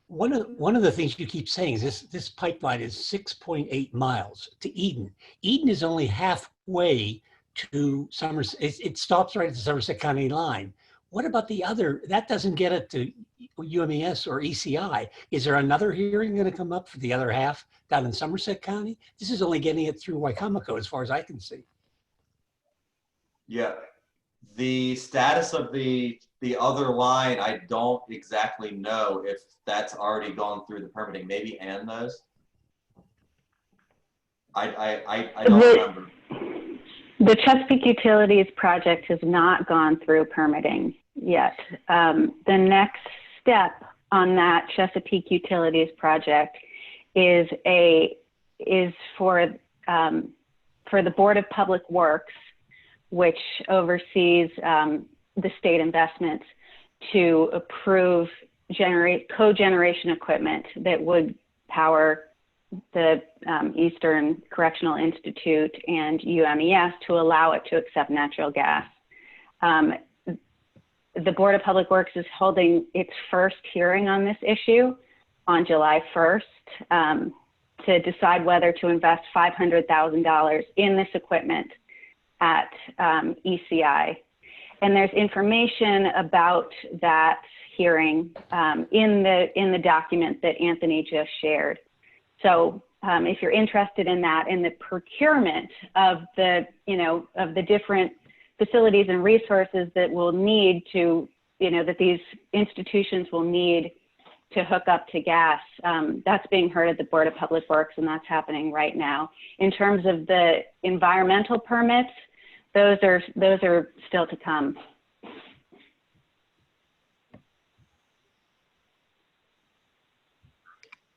One of the things you keep saying is this pipeline is 6.8 miles to Eden. Eden is only halfway to Somerset. It stops right at the Somerset County line. What about the other? That doesn't get it to UMES or ECI. Is there another hearing going to come up for the other half down in Somerset County? This is only getting it through Wicomico as far as I can see. Yeah, the status of the other line, I don't exactly know if that's already gone through the permitting. Maybe Ann knows. I don't remember. The Chesapeake Utilities project has not gone through permitting yet. The next step on that Chesapeake Utilities project is for the Board of Public Works, which oversees the state investments, to approve cogeneration equipment that would power the Eastern Correctional Institute and UMES to allow it to accept natural gas. The Board of Public Works is holding its first hearing on this issue on July 1st to decide whether to invest $500,000 in this equipment at ECI. And there's information about that hearing in the document that Anthony just shared. So if you're interested in that, in the procurement of the different facilities and resources that will need to, that these institutions will need to hook up to gas, that's being heard at the Board of Public Works, and that's happening right now. In terms of the environmental permits, those are still to come.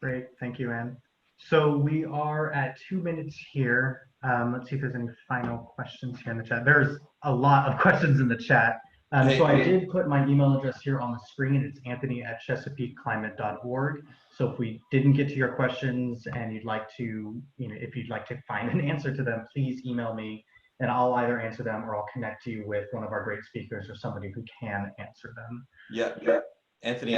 Great, thank you, Ann. So we are at 2 minutes here. Let's see if there's any final questions here in the chat. There's a lot of questions in the chat. So I did put my email address here on the screen. It's anthony@chesapeakeclimate.org. So if we didn't get to your questions and you'd like to, if you'd like to find an answer to them, please email me and I'll either answer them or I'll connect you with one of our great speakers or somebody who can answer them. Yeah. Anthony,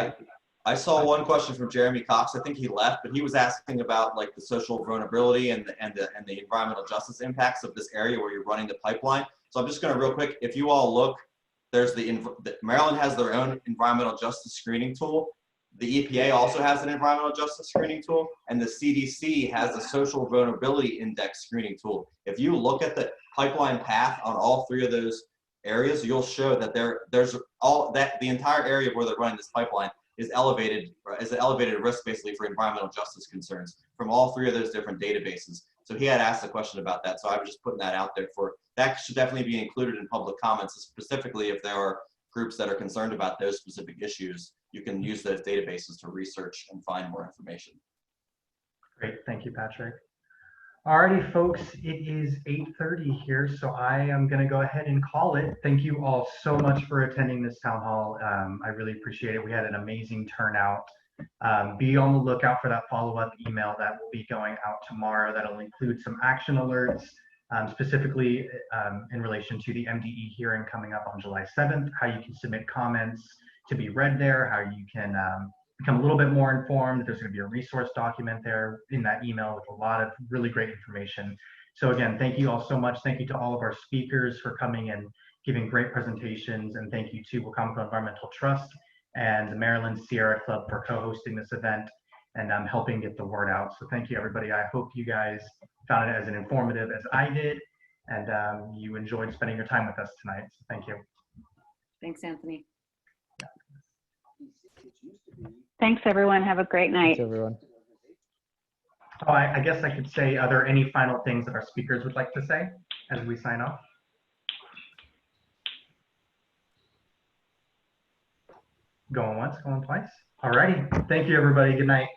I saw one question from Jeremy Cox. I think he left, but he was asking about like the social vulnerability and the environmental justice impacts of this area where you're running the pipeline. So I'm just going to real quick, if you all look, there's Maryland has their own environmental justice screening tool. The EPA also has an environmental justice screening tool, and the CDC has a social vulnerability index screening tool. If you look at the pipeline path on all three of those areas, you'll show that there's all that the entire area where they're running this pipeline is elevated risk basically for environmental justice concerns from all three of those different databases. So he had asked a question about that. So I was just putting that out there for that should definitely be included in public comments, specifically if there are groups that are concerned about those specific issues. You can use those databases to research and find more information. Great, thank you, Patrick. Alrighty, folks, it is 8:30 here, so I am going to go ahead and call it. Thank you all so much for attending this town hall. I really appreciate it. We had an amazing turnout. Be on the lookout for that follow-up email that will be going out tomorrow. That'll include some action alerts, specifically in relation to the MDE hearing coming up on July 7th, how you can submit comments to be read there, how you can become a little bit more informed. There's going to be a resource document there in that email with a lot of really great information. So again, thank you all so much. Thank you to all of our speakers for coming and giving great presentations. And thank you to Wacomico Environmental Trust and the Maryland Sierra Club for co-hosting this event and helping get the word out. So thank you, everybody. I hope you guys found it as informative as I did, and you enjoyed spending your time with us tonight. So thank you. Thanks, Anthony. Thanks, everyone. Have a great night. Thanks, everyone. Oh, I guess I could say, are there any final things that our speakers would like to say as we sign off? Going once, going twice. All righty. Thank you, everybody. Good night.